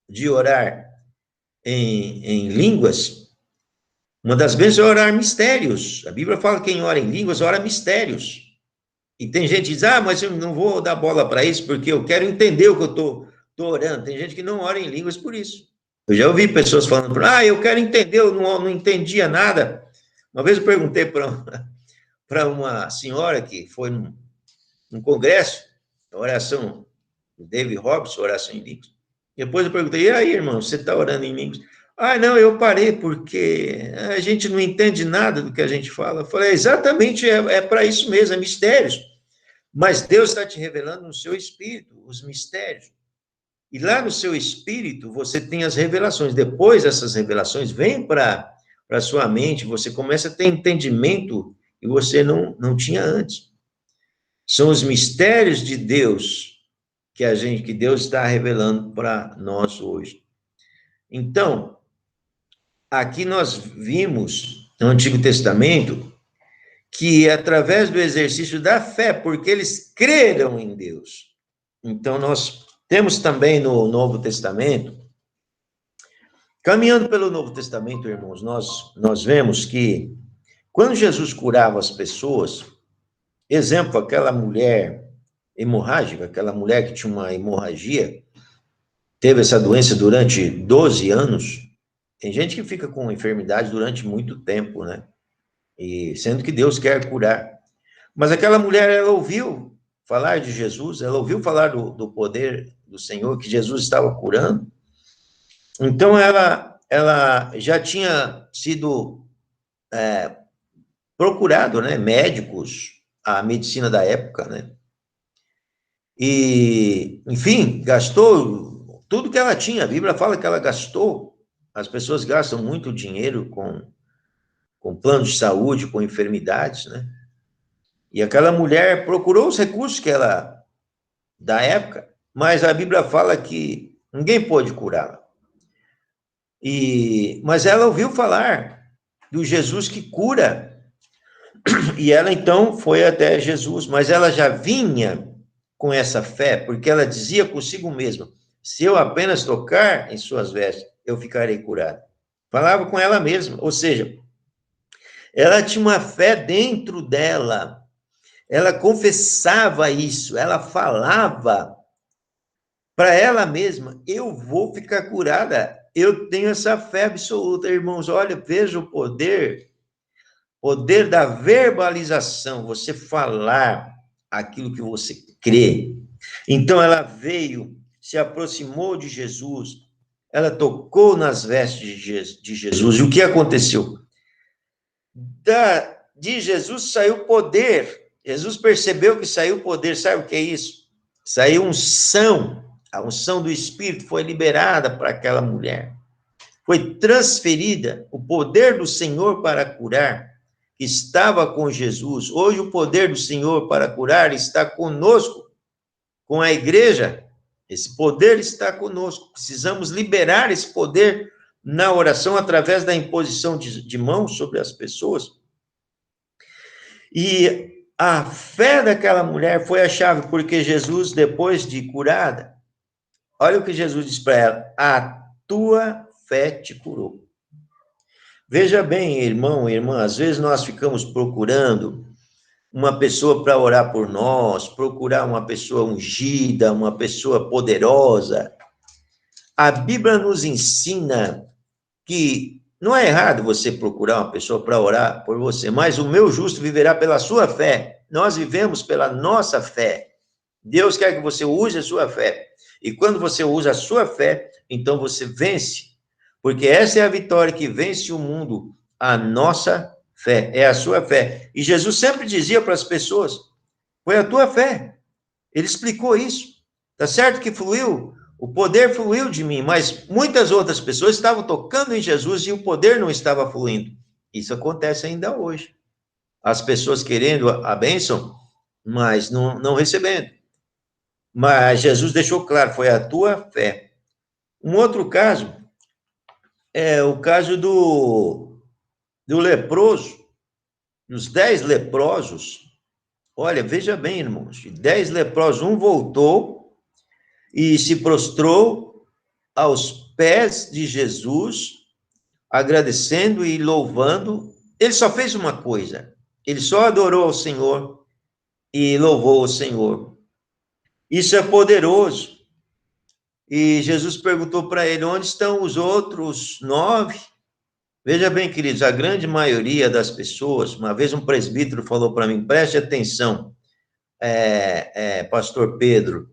de orar em línguas. Uma das bênçãos é orar mistérios. A Bíblia fala que quem ora em línguas, ora mistérios. E tem gente que diz, mas eu não vou dar bola para isso, porque eu quero entender o que eu estou orando. Tem gente que não ora em línguas por isso. Eu já ouvi pessoas falando, eu quero entender, eu não entendia nada. Uma vez eu perguntei para uma senhora que foi num congresso, oração do David Robson, oração em línguas. Depois eu perguntei, e aí, irmão, você está orando em línguas? Não, eu parei, porque a gente não entende nada do que a gente fala. Eu falei, exatamente, é para isso mesmo, é mistérios. Mas Deus está te revelando no seu espírito os mistérios. E lá no seu espírito, você tem as revelações. Depois, essas revelações vêm para a sua mente, você começa a ter entendimento que você não tinha antes. São os mistérios de Deus que Deus está revelando para nós hoje. Então, aqui nós vimos no Antigo Testamento que através do exercício da fé, porque eles creram em Deus. Então, nós temos também no Novo Testamento, caminhando pelo Novo Testamento, irmãos, nós vemos que quando Jesus curava as pessoas, exemplo, aquela mulher hemorrágica, aquela mulher que tinha uma hemorragia, teve essa doença durante 12 anos, tem gente que fica com enfermidade durante muito tempo, né? E sendo que Deus quer curar. Mas aquela mulher, ela ouviu falar de Jesus, ela ouviu falar do poder do Senhor, que Jesus estava curando. Então, ela já tinha sido procurado, né, médicos, a medicina da época, né? E, enfim, gastou tudo que ela tinha. A Bíblia fala que ela gastou. As pessoas gastam muito dinheiro com planos de saúde, com enfermidades, né? E aquela mulher procurou os recursos que ela, da época, mas a Bíblia fala que ninguém pôde curá-la. Mas ela ouviu falar do Jesus que cura, e ela então foi até Jesus, mas ela já vinha com essa fé, porque ela dizia consigo mesma: se eu apenas tocar em suas vestes, eu ficarei curada. Falava com ela mesma, ou seja, ela tinha uma fé dentro dela, ela confessava isso, ela falava para ela mesma: eu vou ficar curada, eu tenho essa fé absoluta. Irmãos, olha, veja o poder da verbalização, você falar aquilo que você crê. Então, ela veio, se aproximou de Jesus, ela tocou nas vestes de Jesus, e o que aconteceu? De Jesus saiu poder, Jesus percebeu que saiu poder, sabe o que é isso? Saiu unção, a unção do Espírito foi liberada para aquela mulher, foi transferida o poder do Senhor para curar, que estava com Jesus. Hoje o poder do Senhor para curar está conosco, com a igreja. Esse poder está conosco. Precisamos liberar esse poder na oração através da imposição de mãos sobre as pessoas. E a fé daquela mulher foi a chave, porque Jesus, depois de curada, olha o que Jesus diz para ela: a tua fé te curou. Veja bem, irmão e irmã, às vezes nós ficamos procurando uma pessoa para orar por nós, procurar uma pessoa ungida, uma pessoa poderosa. A Bíblia nos ensina que não é errado você procurar uma pessoa para orar por você, mas o meu justo viverá pela sua fé. Nós vivemos pela nossa fé. Deus quer que você use a sua fé. E quando você usa a sua fé, então você vence. Porque essa é a vitória que vence o mundo, a nossa fé, é a sua fé. E Jesus sempre dizia para as pessoas: foi a tua fé. Ele explicou isso. Tá certo que fluiu, o poder fluiu de mim, mas muitas outras pessoas estavam tocando em Jesus e o poder não estava fluindo. Isso acontece ainda hoje. As pessoas querendo a bênção, mas não recebendo. Mas Jesus deixou claro, foi a tua fé. Um outro caso é o caso do leproso, dos 10 leprosos. Olha, veja bem, irmãos, de 10 leprosos, um voltou e se prostrou aos pés de Jesus, agradecendo e louvando. Ele só fez uma coisa, ele só adorou ao Senhor e louvou ao Senhor. Isso é poderoso. E Jesus perguntou para ele: onde estão os outros 9? Veja bem, queridos, a grande maioria das pessoas, uma vez um presbítero falou para mim: preste atenção, pastor Pedro,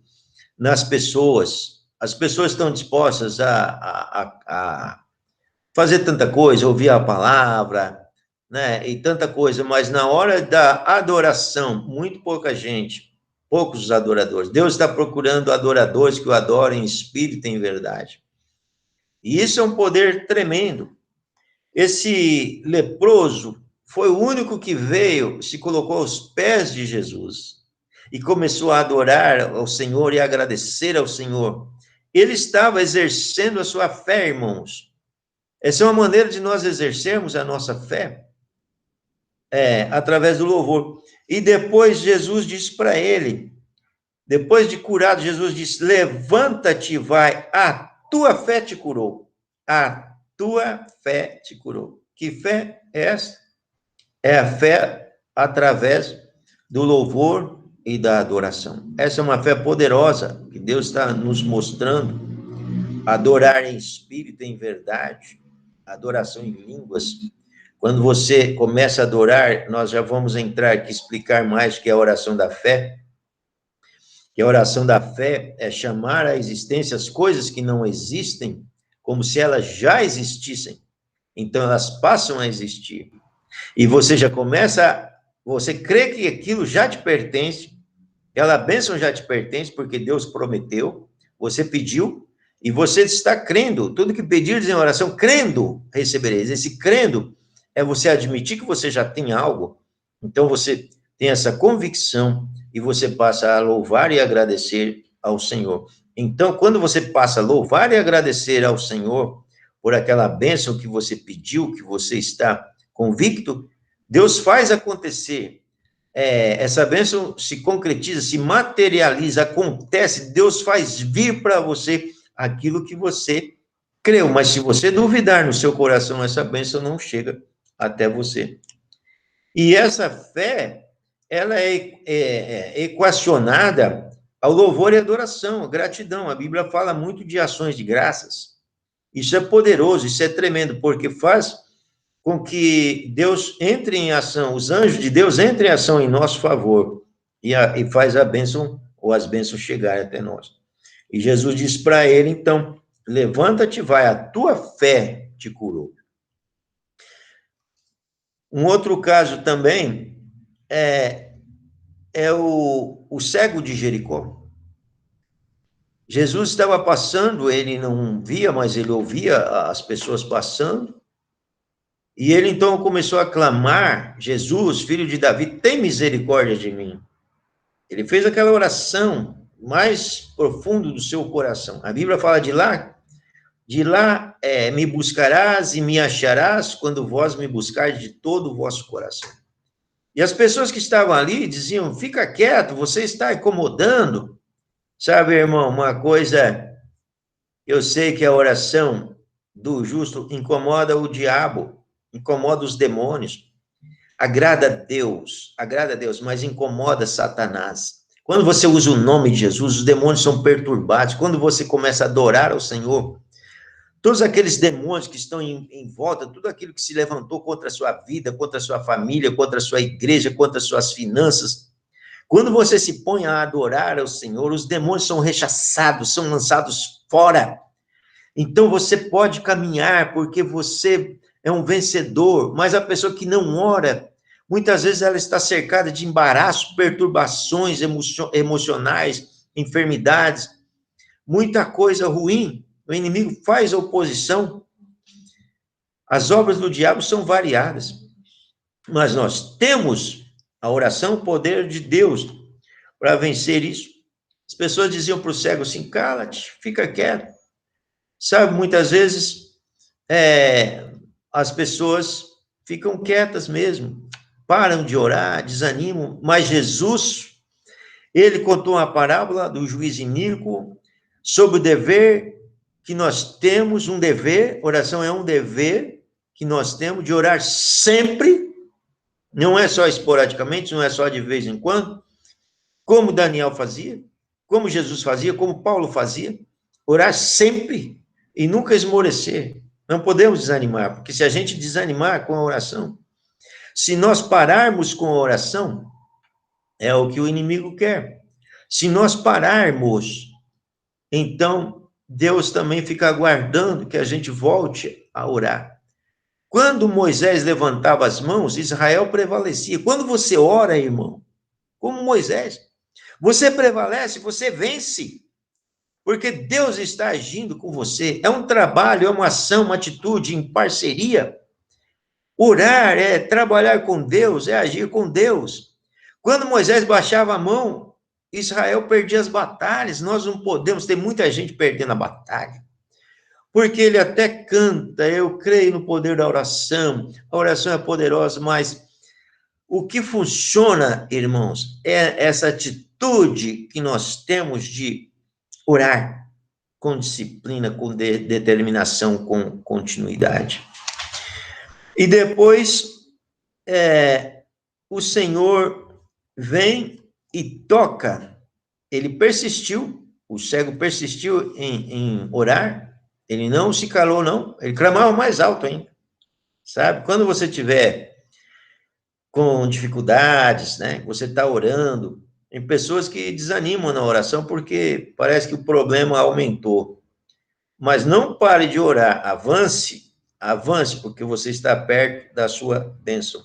nas pessoas. As pessoas estão dispostas a fazer tanta coisa, ouvir a palavra, né, e tanta coisa, mas na hora da adoração, muito pouca gente, poucos adoradores. Deus está procurando adoradores que o adorem em espírito e em verdade. E isso é um poder tremendo. Esse leproso foi o único que veio, se colocou aos pés de Jesus e começou a adorar ao Senhor e agradecer ao Senhor. Ele estava exercendo a sua fé, irmãos. Essa é uma maneira de nós exercermos a nossa fé. através do louvor. E depois Jesus disse para ele, depois de curado, Jesus disse, levanta-te, vai, a tua fé te curou. A tua fé te curou. Que fé é essa? É a fé através do louvor e da adoração. Essa é uma fé poderosa que Deus está nos mostrando. Adorar em espírito, em verdade, adoração em línguas. Quando você começa a adorar, nós já vamos entrar aqui explicar mais o que é a oração da fé. Que a oração da fé é chamar à existência as coisas que não existem, como se elas já existissem. Então, elas passam a existir. E você já começa, você crê que aquilo já te pertence, aquela bênção já te pertence, porque Deus prometeu, você pediu, e você está crendo, tudo que pedires em oração, crendo, recebereis. Esse crendo é você admitir que você já tem algo, então você tem essa convicção, e você passa a louvar e agradecer ao Senhor. Então, quando você passa a louvar e agradecer ao Senhor, por aquela bênção que você pediu, que você está convicto, Deus faz acontecer. Essa bênção se concretiza, se materializa, acontece, Deus faz vir para você aquilo que você creu, mas se você duvidar no seu coração, essa bênção não chega até você. E essa fé, ela é equacionada ao louvor e adoração, a gratidão. A Bíblia fala muito de ações de graças. Isso é poderoso, isso é tremendo, porque faz com que Deus entre em ação, os anjos de Deus entrem em ação em nosso favor, e faz a bênção, ou as bênçãos chegarem até nós. E Jesus disse para ele, então, levanta-te, vai, a tua fé te curou. Um outro caso também é o cego de Jericó. Jesus estava passando, ele não via, mas ele ouvia as pessoas passando, e ele então começou a clamar, Jesus, filho de Davi, tem misericórdia de mim. Ele fez aquela oração mais profunda do seu coração. A Bíblia fala de lá me buscarás e me acharás quando vós me buscardes de todo o vosso coração. E as pessoas que estavam ali diziam, fica quieto, você está incomodando. Sabe, irmão, uma coisa, eu sei que a oração do justo incomoda o diabo, incomoda os demônios, agrada a Deus, mas incomoda Satanás. Quando você usa o nome de Jesus, os demônios são perturbados. Quando você começa a adorar ao Senhor, todos aqueles demônios que estão em volta, tudo aquilo que se levantou contra a sua vida, contra a sua família, contra a sua igreja, contra as suas finanças, quando você se põe a adorar ao Senhor, os demônios são rechaçados, são lançados fora. Então você pode caminhar, porque você é um vencedor, mas a pessoa que não ora, muitas vezes ela está cercada de embaraços, perturbações emocionais, enfermidades, muita coisa ruim. O inimigo faz oposição. As obras do diabo são variadas, mas nós temos a oração, o poder de Deus para vencer isso. As pessoas diziam para o cego assim, cala-te, fica quieto. Sabe, muitas vezes as pessoas ficam quietas mesmo, param de orar, desanimam, mas Jesus, ele contou uma parábola do juiz iníquo sobre o dever que nós temos, um dever, oração é um dever que nós temos de orar sempre, não é só esporadicamente, não é só de vez em quando, como Daniel fazia, como Jesus fazia, como Paulo fazia, orar sempre e nunca esmorecer. Não podemos desanimar, porque se a gente desanimar com a oração, se nós pararmos com a oração, é o que o inimigo quer. Se nós pararmos, então Deus também fica aguardando que a gente volte a orar. Quando Moisés levantava as mãos, Israel prevalecia. Quando você ora, irmão, como Moisés, você prevalece, você vence. Porque Deus está agindo com você. É um trabalho, é uma ação, uma atitude em parceria. Orar é trabalhar com Deus, é agir com Deus. Quando Moisés baixava a mão, Israel perdia as batalhas. Nós não podemos ter muita gente perdendo a batalha. Porque ele até canta, eu creio no poder da oração. A oração é poderosa, mas o que funciona, irmãos, é essa atitude que nós temos de orar com disciplina, com determinação, com continuidade. E depois, o Senhor vem e toca. Ele persistiu, o cego persistiu em orar, ele não se calou, não, ele clamava mais alto ainda, sabe? Quando você tiver com dificuldades, né, você está orando, tem pessoas que desanimam na oração porque parece que o problema aumentou. Mas não pare de orar, avance, porque você está perto da sua bênção.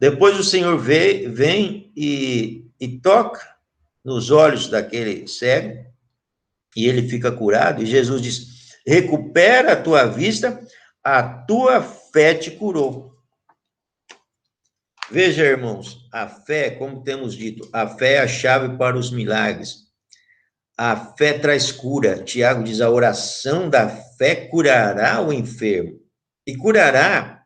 Depois o Senhor vem e toca nos olhos daquele cego, e ele fica curado, e Jesus diz, recupera a tua vista, a tua fé te curou. Veja, irmãos, a fé, como temos dito, a fé é a chave para os milagres. A fé traz cura. Tiago diz, a oração da fé curará o enfermo. E curará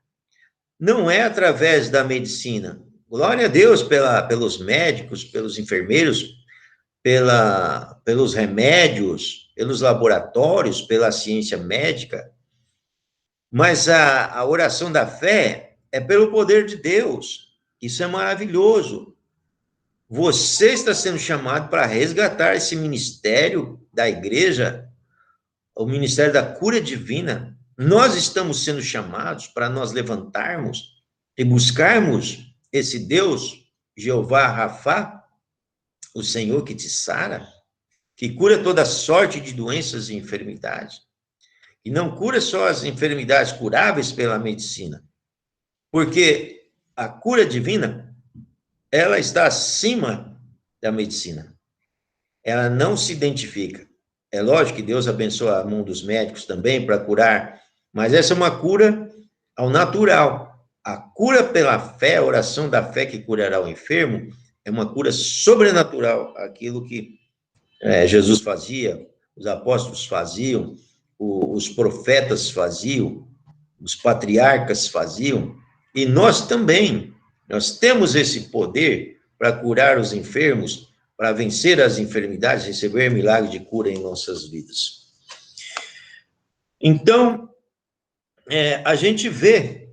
não é através da medicina. Glória a Deus pelos médicos, pelos enfermeiros, pelos remédios, pelos laboratórios, pela ciência médica. Mas a oração da fé é pelo poder de Deus. Isso é maravilhoso. Você está sendo chamado para resgatar esse ministério da igreja, o ministério da cura divina. Nós estamos sendo chamados para nós levantarmos e buscarmos esse Deus, Jeová Rafá, o Senhor que te sara, que cura toda sorte de doenças e enfermidades. E não cura só as enfermidades curáveis pela medicina, porque a cura divina, ela está acima da medicina. Ela não se identifica. É lógico que Deus abençoa a mão dos médicos também para curar, mas essa é uma cura ao natural. A cura pela fé, a oração da fé que curará o enfermo, é uma cura sobrenatural, aquilo que Jesus fazia, os apóstolos faziam, os profetas faziam, os patriarcas faziam, e nós também. Nós temos esse poder para curar os enfermos, para vencer as enfermidades, receber milagres de cura em nossas vidas. Então, a gente vê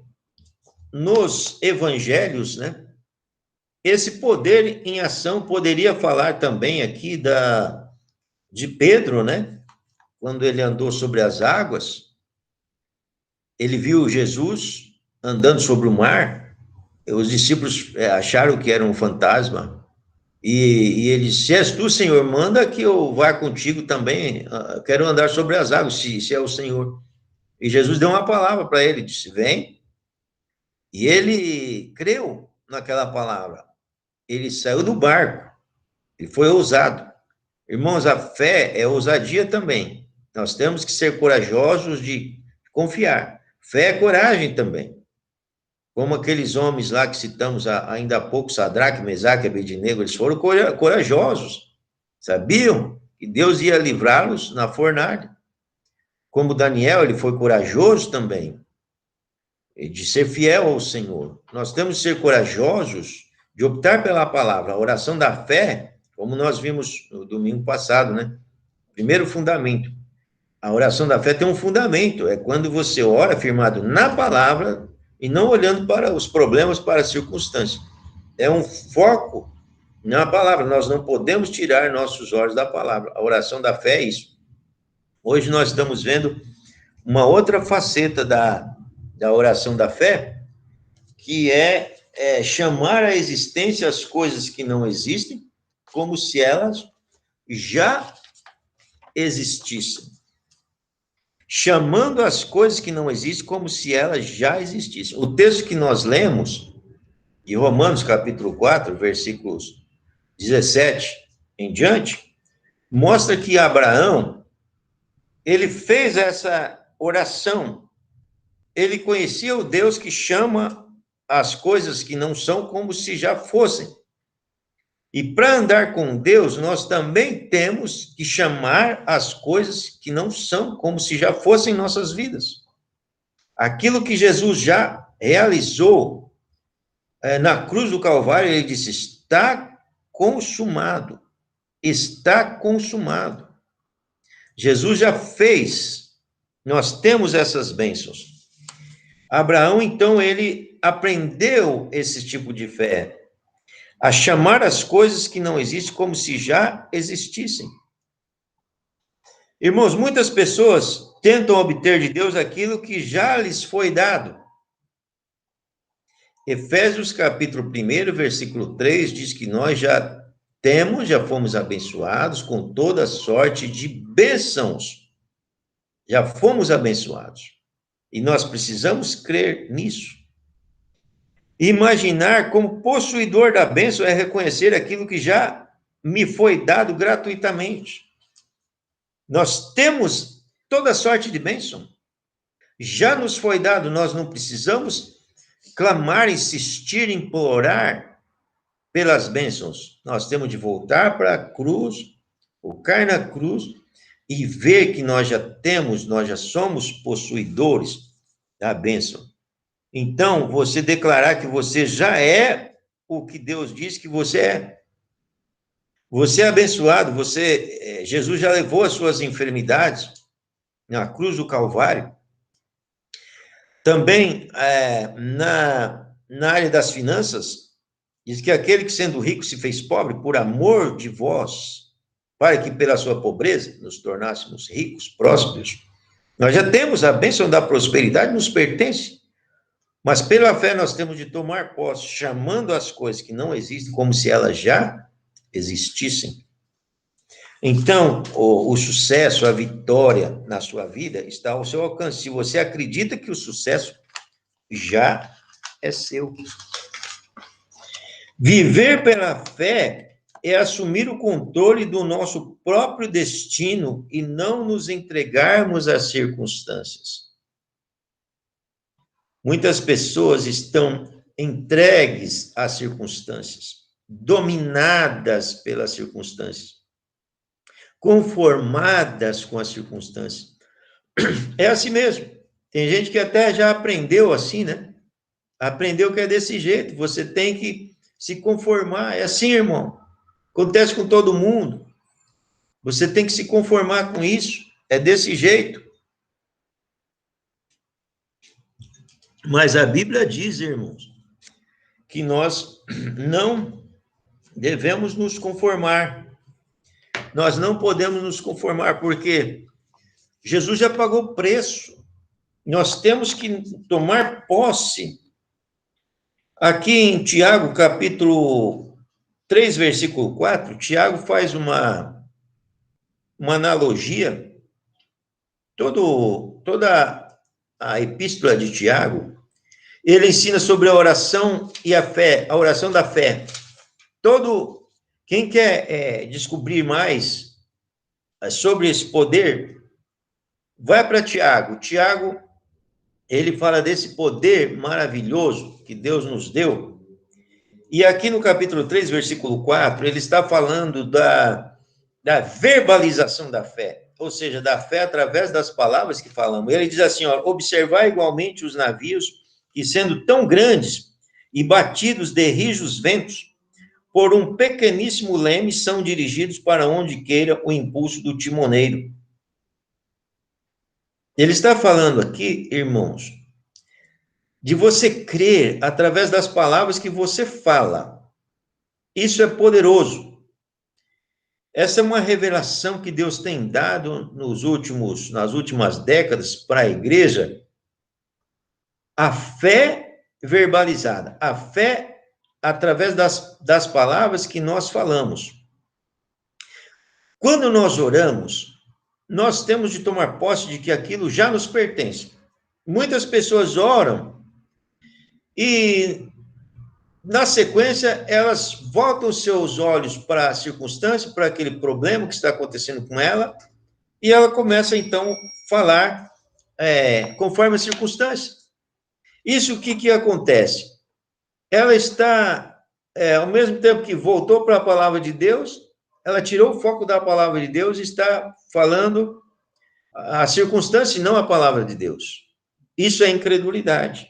nos evangelhos, né, esse poder em ação. Poderia falar também aqui de Pedro, né, quando ele andou sobre as águas, ele viu Jesus andando sobre o mar. Os discípulos acharam que era um fantasma, e ele disse, se és tu, Senhor, manda que eu vá contigo também, quero andar sobre as águas, se é o Senhor. E Jesus deu uma palavra para ele, disse, vem, e ele creu naquela palavra, ele saiu do barco, ele foi ousado. Irmãos, a fé é ousadia também, nós temos que ser corajosos de confiar, fé é coragem também. Como aqueles homens lá que citamos ainda há pouco, Sadraque, Mesaque e Abednego, eles foram corajosos, sabiam que Deus ia livrá-los na fornalha. Como Daniel, ele foi corajoso também, de ser fiel ao Senhor. Nós temos que ser corajosos de optar pela palavra. A oração da fé, como nós vimos no domingo passado, né? Primeiro fundamento. A oração da fé tem um fundamento, é quando você ora firmado na palavra e não olhando para os problemas, para as circunstâncias. É um foco na palavra. Nós não podemos tirar nossos olhos da palavra. A oração da fé é isso. Hoje nós estamos vendo uma outra faceta da oração da fé, que é chamar à existência as coisas que não existem, como se elas já existissem. Chamando as coisas que não existem como se elas já existissem. O texto que nós lemos, de Romanos, capítulo 4, versículos 17 em diante, mostra que Abraão, ele fez essa oração. Ele conhecia o Deus que chama as coisas que não são como se já fossem. E para andar com Deus, nós também temos que chamar as coisas que não são como se já fossem nossas vidas. Aquilo que Jesus já realizou na cruz do Calvário, ele disse, está consumado. Está consumado. Jesus já fez. Nós temos essas bênçãos. Abraão, então, ele aprendeu esse tipo de fé, a chamar as coisas que não existem como se já existissem. Irmãos, muitas pessoas tentam obter de Deus aquilo que já lhes foi dado. Efésios capítulo 1, versículo 3, diz que nós já fomos abençoados com toda sorte de bênçãos. Já fomos abençoados. E nós precisamos crer nisso. Imaginar como possuidor da bênção é reconhecer aquilo que já me foi dado gratuitamente. Nós temos toda sorte de bênção. Já nos foi dado, nós não precisamos clamar, insistir, implorar pelas bênçãos. Nós temos de voltar para a cruz, focar na cruz e ver que nós já somos possuidores da bênção. Então, você declarar que você já é o que Deus diz que você é. Você é abençoado, Jesus já levou as suas enfermidades na cruz do Calvário. Também, na área das finanças, diz que aquele que sendo rico se fez pobre por amor de vós, para que pela sua pobreza nos tornássemos ricos, prósperos. Nós já temos a bênção da prosperidade, nos pertence. Mas pela fé nós temos de tomar posse, chamando as coisas que não existem como se elas já existissem. Então, o sucesso, a vitória na sua vida está ao seu alcance. Se você acredita que o sucesso já é seu. Viver pela fé é assumir o controle do nosso próprio destino e não nos entregarmos às circunstâncias. Muitas pessoas estão entregues às circunstâncias, dominadas pelas circunstâncias, conformadas com as circunstâncias. É assim mesmo. Tem gente que até já aprendeu assim, né? Aprendeu que é desse jeito, você tem que se conformar. É assim, irmão. Acontece com todo mundo. Você tem que se conformar com isso. É desse jeito. Mas a Bíblia diz, irmãos, que nós não devemos nos conformar. Nós não podemos nos conformar, porque Jesus já pagou preço. Nós temos que tomar posse. Aqui em Tiago, capítulo 3, versículo 4, Tiago faz uma analogia. Toda a epístola de Tiago, ele ensina sobre a oração e a fé, a oração da fé. Quem quer descobrir mais sobre esse poder, vai para Tiago. Tiago, ele fala desse poder maravilhoso que Deus nos deu. E aqui no capítulo 3, versículo 4, ele está falando da verbalização da fé, ou seja, da fé através das palavras que falamos. Ele diz assim, ó, observar igualmente os navios que, sendo tão grandes e batidos de rijos ventos, por um pequeníssimo leme, são dirigidos para onde queira o impulso do timoneiro. Ele está falando aqui, irmãos, de você crer através das palavras que você fala. Isso é poderoso. Essa é uma revelação que Deus tem dado nas últimas décadas para a igreja. A fé verbalizada, a fé através das palavras que nós falamos. Quando nós oramos, nós temos de tomar posse de que aquilo já nos pertence. Muitas pessoas oram e, na sequência, elas voltam seus olhos para a circunstância, para aquele problema que está acontecendo com ela, e ela começa, então, a falar conforme a circunstância. Isso, o que acontece? Ela está, ao mesmo tempo que voltou para a palavra de Deus, ela tirou o foco da palavra de Deus e está falando a circunstância e não a palavra de Deus. Isso é incredulidade.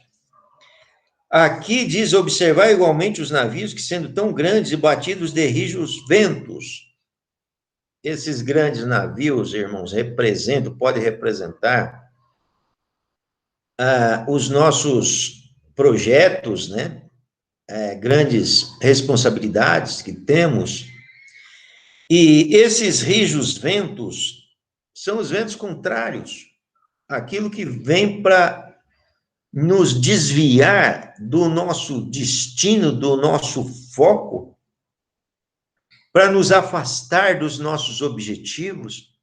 Aqui diz, observar igualmente os navios que, sendo tão grandes e batidos de rijos ventos. Esses grandes navios, irmãos, pode representar os nossos projetos, né? Grandes responsabilidades que temos. E esses rijos ventos são os ventos contrários, aquilo que vem para nos desviar do nosso destino, do nosso foco, para nos afastar dos nossos objetivos.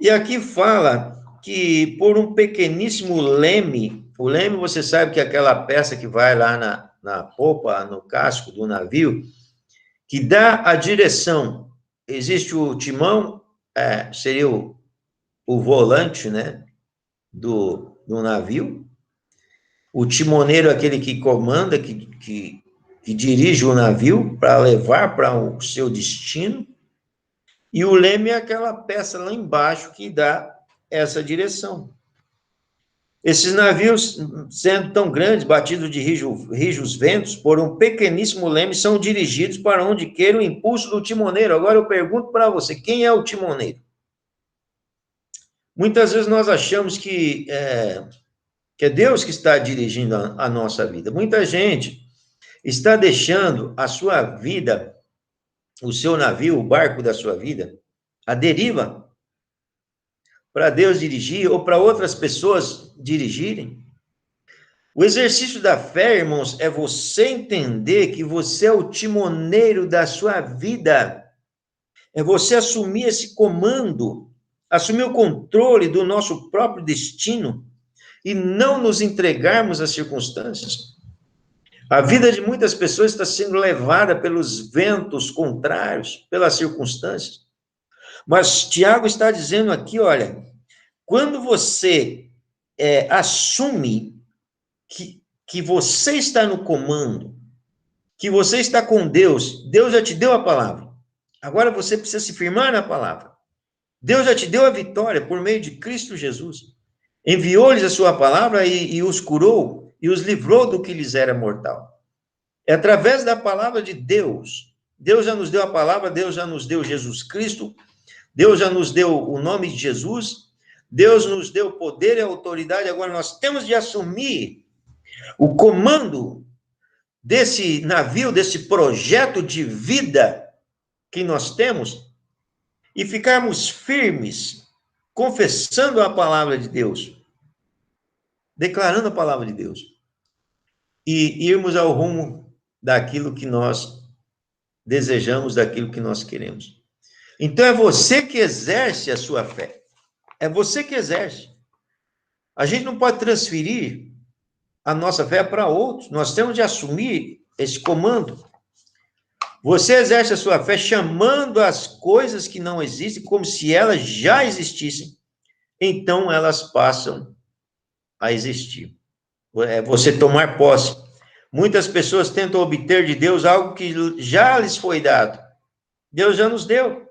E aqui fala que por um pequeníssimo leme, o leme, você sabe que é aquela peça que vai lá na popa, no casco do navio, que dá a direção. Existe o timão, seria o volante, né, do navio. O timoneiro é aquele que comanda, que dirige o navio para levar para o seu destino. E o leme é aquela peça lá embaixo que dá essa direção. Esses navios, sendo tão grandes, batidos de rijos ventos, por um pequeníssimo leme, são dirigidos para onde queira o impulso do timoneiro. Agora eu pergunto para você, quem é o timoneiro? Muitas vezes nós achamos que é Deus que está dirigindo a nossa vida. Muita gente está deixando a sua vida, o seu navio, o barco da sua vida, à deriva, para Deus dirigir ou para outras pessoas dirigirem. O exercício da fé, irmãos, é você entender que você é o timoneiro da sua vida. É você assumir esse comando, assumir o controle do nosso próprio destino e não nos entregarmos às circunstâncias. A vida de muitas pessoas está sendo levada pelos ventos contrários, pelas circunstâncias. Mas Tiago está dizendo aqui, olha, quando você assume que você está no comando, que você está com Deus, Deus já te deu a palavra. Agora você precisa se firmar na palavra. Deus já te deu a vitória por meio de Cristo Jesus. Enviou-lhes a sua palavra e os curou e os livrou do que lhes era mortal. É através da palavra de Deus. Deus já nos deu a palavra, Deus já nos deu Jesus Cristo, Deus já nos deu o nome de Jesus, Deus nos deu poder e autoridade, agora nós temos de assumir o comando desse navio, desse projeto de vida que nós temos e ficarmos firmes, confessando a palavra de Deus, declarando a palavra de Deus e irmos ao rumo daquilo que nós desejamos, daquilo que nós queremos. Então, é você que exerce a sua fé. É você que exerce. A gente não pode transferir a nossa fé para outros. Nós temos de assumir esse comando. Você exerce a sua fé chamando as coisas que não existem como se elas já existissem. Então, elas passam a existir. É você tomar posse. Muitas pessoas tentam obter de Deus algo que já lhes foi dado. Deus já nos deu.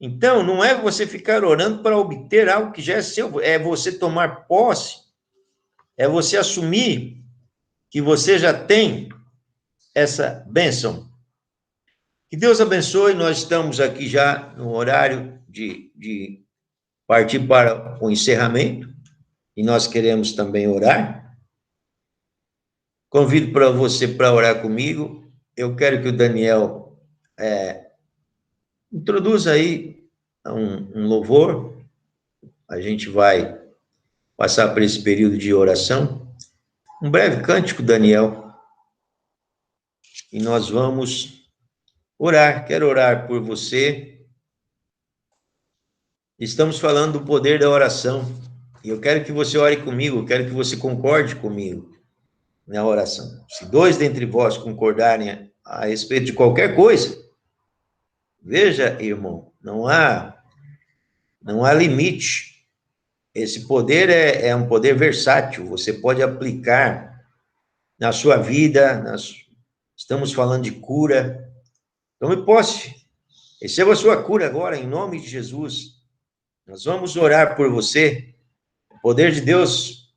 Então, não é você ficar orando para obter algo que já é seu, é você tomar posse, é você assumir que você já tem essa bênção. Que Deus abençoe, nós estamos aqui já no horário de partir para o encerramento, e nós queremos também orar. Convido para você para orar comigo. Eu quero que o Daniel introduza aí um louvor. A gente vai passar por esse período de oração. Um breve cântico, Daniel. E nós vamos orar. Quero orar por você. Estamos falando do poder da oração. E eu quero que você ore comigo, eu quero que você concorde comigo na oração. Se dois dentre vós concordarem a respeito de qualquer coisa, veja, irmão, não há limite. Esse poder é um poder versátil, você pode aplicar na sua vida, estamos falando de cura. Tome posse, receba a sua cura agora, em nome de Jesus. Nós vamos orar por você, o poder de Deus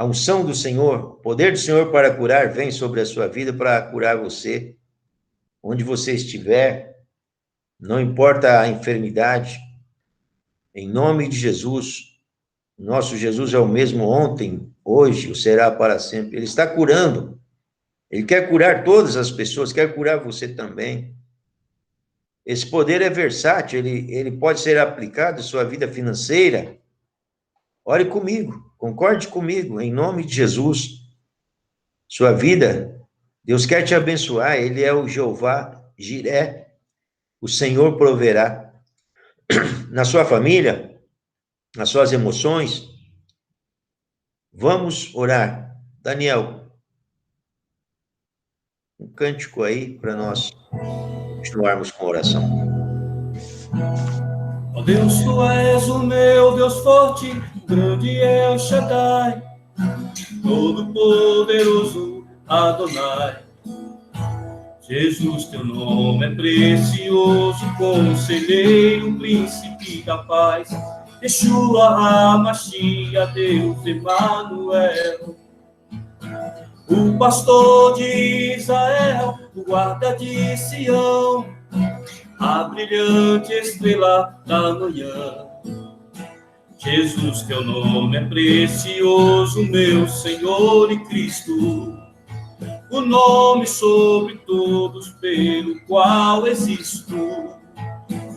A unção do Senhor, o poder do Senhor para curar vem sobre a sua vida para curar você, onde você estiver, não importa a enfermidade, em nome de Jesus. Nosso Jesus é o mesmo ontem, hoje, o será para sempre. Ele está curando. Ele quer curar todas as pessoas, quer curar você também. Esse poder é versátil, ele pode ser aplicado em sua vida financeira. Ore comigo, concorde comigo, em nome de Jesus. Sua vida, Deus quer te abençoar, Ele é o Jeová Jiré, o Senhor proverá. Na sua família, nas suas emoções, vamos orar. Daniel, um cântico aí para nós continuarmos com a oração. Ó Deus, tu és o meu Deus forte, grande é o Shaddai, todo-poderoso Adonai. Jesus, teu nome é precioso, conselheiro, príncipe da paz. Yeshua HaMashiach, Deus Emanuel. O pastor de Israel, o guarda de Sião, a brilhante estrela da manhã. Jesus, teu nome é precioso, meu Senhor e Cristo, o nome sobre todos pelo qual existo.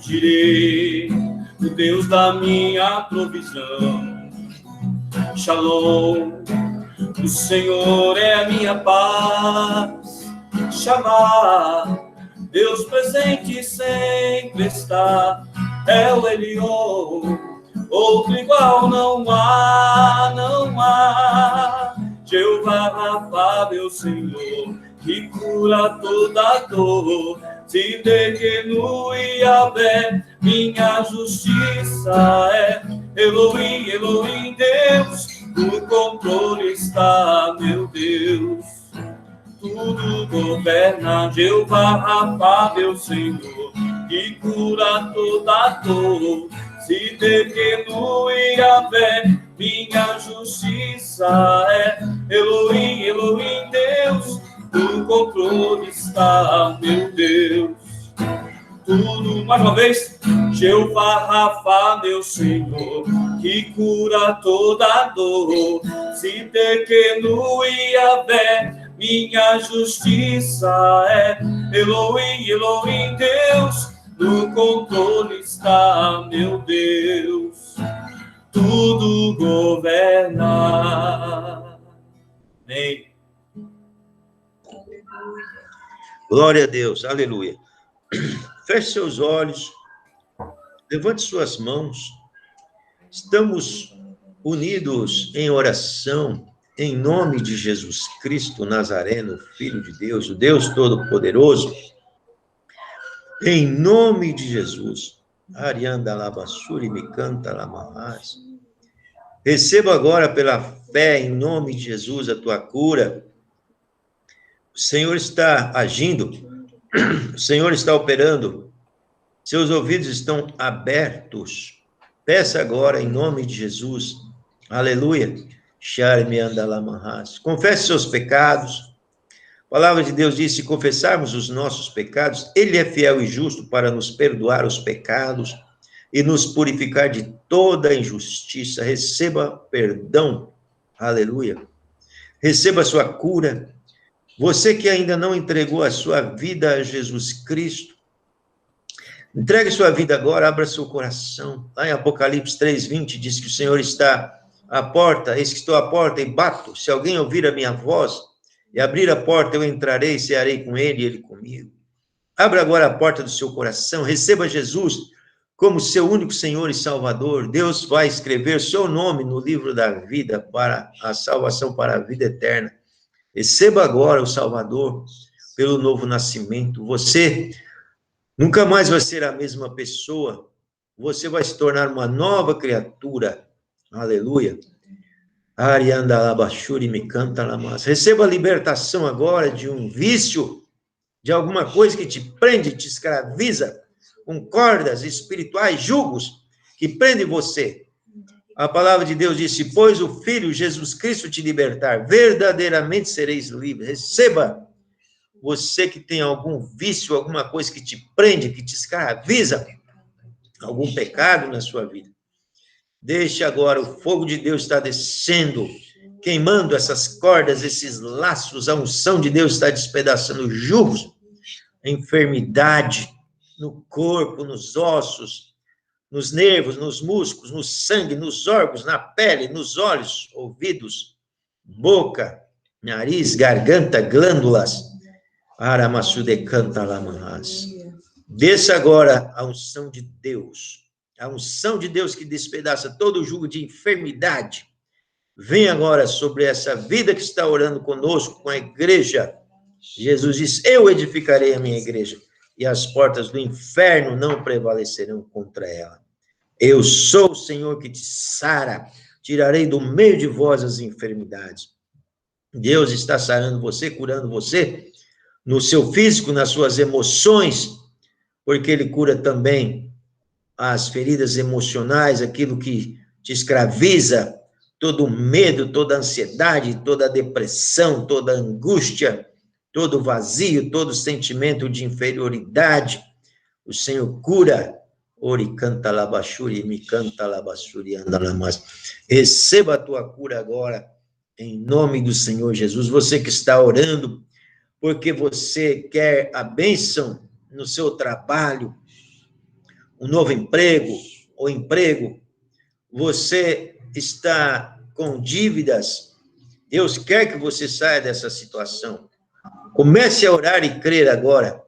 Direi, o Deus da minha provisão. Shalom, o Senhor é a minha paz. Chamar, Deus presente sempre está, é o Elion, outro igual não há, não há. Jeová Rafa, meu Senhor, que cura toda dor. Tzidkenu Yahvé, minha justiça é. Elohim, Elohim, Deus, no controle está, meu Deus. Tudo governa, Jeová Rafa, meu Senhor, que cura toda dor. Tzidkenu Yahvé, minha justiça é. Elohim, Elohim, Deus, no controle está, meu Deus. Tudo, mais uma vez, Jeová Rafa, meu Senhor, que cura toda dor. Tzidkenu Yahvé, minha justiça é. Elohim, Elohim, Deus, no controle está, meu Deus. Tudo governa. Amém. Glória a Deus, aleluia. Feche seus olhos, levante suas mãos. Estamos unidos em oração, em nome de Jesus Cristo Nazareno, Filho de Deus, o Deus Todo-Poderoso. Em nome de Jesus. Arianda Labassuri me canta Lamahás. Receba agora pela fé, em nome de Jesus, a tua cura. O Senhor está agindo, o Senhor está operando, seus ouvidos estão abertos. Peça agora, em nome de Jesus, aleluia. Confesse seus pecados. A palavra de Deus diz: se confessarmos os nossos pecados, Ele é fiel e justo para nos perdoar os pecados e nos purificar de toda injustiça. Receba perdão, aleluia. Receba a sua cura. Você que ainda não entregou a sua vida a Jesus Cristo, entregue sua vida agora, abra seu coração. Lá em Apocalipse 3:20 diz que o Senhor está à porta, eis que estou à porta e bato. Se alguém ouvir a minha voz e abrir a porta, eu entrarei, cearei com ele e ele comigo. Abra agora a porta do seu coração, receba Jesus como seu único Senhor e Salvador. Deus vai escrever seu nome no livro da vida para a salvação, para a vida eterna. Receba agora o Salvador pelo novo nascimento. Você nunca mais vai ser a mesma pessoa. Você vai se tornar uma nova criatura. Aleluia. Arianda Labashuri me canta lamas. Receba a libertação agora de um vício, de alguma coisa que te prende, te escraviza, com cordas espirituais, jugos que prendem você. A palavra de Deus disse, pois o Filho Jesus Cristo te libertar, verdadeiramente sereis livres. Receba, você que tem algum vício, alguma coisa que te prende, que te escraviza, algum pecado na sua vida. Deixe agora, o fogo de Deus está descendo, queimando essas cordas, esses laços, a unção de Deus está despedaçando julgos, enfermidade no corpo, nos ossos, nos nervos, nos músculos, no sangue, nos órgãos, na pele, nos olhos, ouvidos, boca, nariz, garganta, glândulas. Aramasudecanta lamanás. Desça agora a unção de Deus. A unção de Deus que despedaça todo o jugo de enfermidade. Vem agora sobre essa vida que está orando conosco, com a igreja. Jesus diz, eu edificarei a minha igreja, e as portas do inferno não prevalecerão contra ela. Eu sou o Senhor que te sara, tirarei do meio de vós as enfermidades. Deus está sarando você, curando você, no seu físico, nas suas emoções, porque Ele cura também as feridas emocionais, aquilo que te escraviza, todo o medo, toda a ansiedade, toda a depressão, toda a angústia, todo o vazio, todo o sentimento de inferioridade. O Senhor cura. Ori canta labachuri, me canta labachuri, anda lamas. Receba a tua cura agora, em nome do Senhor Jesus. Você que está orando, porque você quer a bênção no seu trabalho, um novo emprego, ou emprego, você está com dívidas, Deus quer que você saia dessa situação. Comece a orar e crer agora.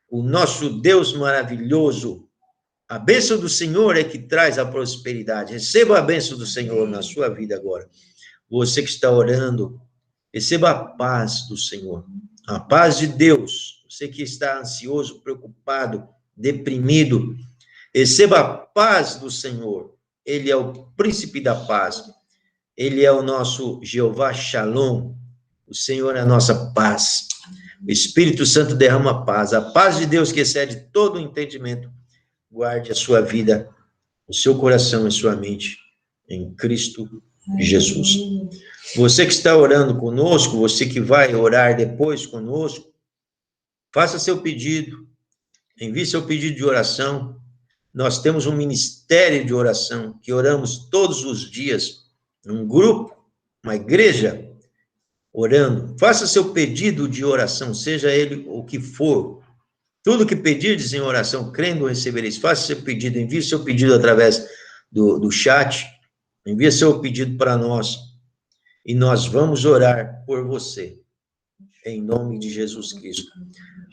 O nosso Deus maravilhoso, a bênção do Senhor é que traz a prosperidade. Receba a bênção do Senhor na sua vida agora. Você que está orando, receba a paz do Senhor. A paz de Deus. Você que está ansioso, preocupado, deprimido, receba a paz do Senhor. Ele é o príncipe da paz. Ele é o nosso Jeová Shalom. O Senhor é a nossa paz. O Espírito Santo derrama paz. A paz de Deus que excede todo o entendimento. Guarde a sua vida, o seu coração e sua mente em Cristo Jesus. Você que está orando conosco, você que vai orar depois conosco, faça seu pedido, envie seu pedido de oração. Nós temos um ministério de oração, que oramos todos os dias, um grupo, uma igreja, orando. Faça seu pedido de oração, seja ele o que for. Tudo que pedirdes em oração, crendo, recebereis. Faça seu pedido, envie seu pedido através do chat, envie seu pedido para nós, e nós vamos orar por você, em nome de Jesus Cristo.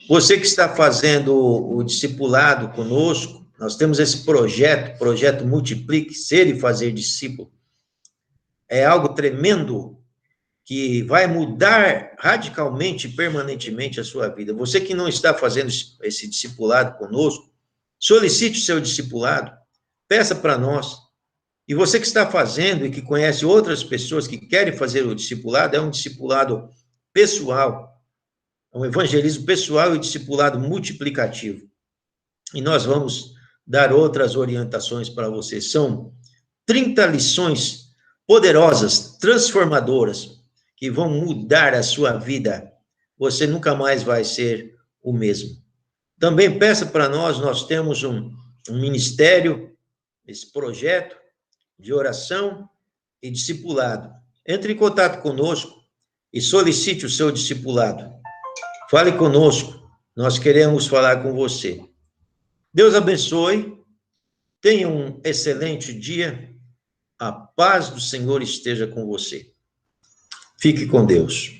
Você que está fazendo o discipulado conosco, nós temos esse projeto Multiplique, Ser e Fazer Discípulo. É algo tremendo, que vai mudar radicalmente, permanentemente a sua vida. Você que não está fazendo esse discipulado conosco, solicite o seu discipulado, peça para nós. E você que está fazendo e que conhece outras pessoas que querem fazer o discipulado, é um discipulado pessoal, é um evangelismo pessoal e discipulado multiplicativo. E nós vamos dar outras orientações para você. São 30 lições poderosas, transformadoras, que vão mudar a sua vida. Você nunca mais vai ser o mesmo. Também peça para nós temos um ministério, esse projeto de oração e discipulado. Entre em contato conosco e solicite o seu discipulado. Fale conosco, nós queremos falar com você. Deus abençoe, tenha um excelente dia, a paz do Senhor esteja com você. Fique com Deus.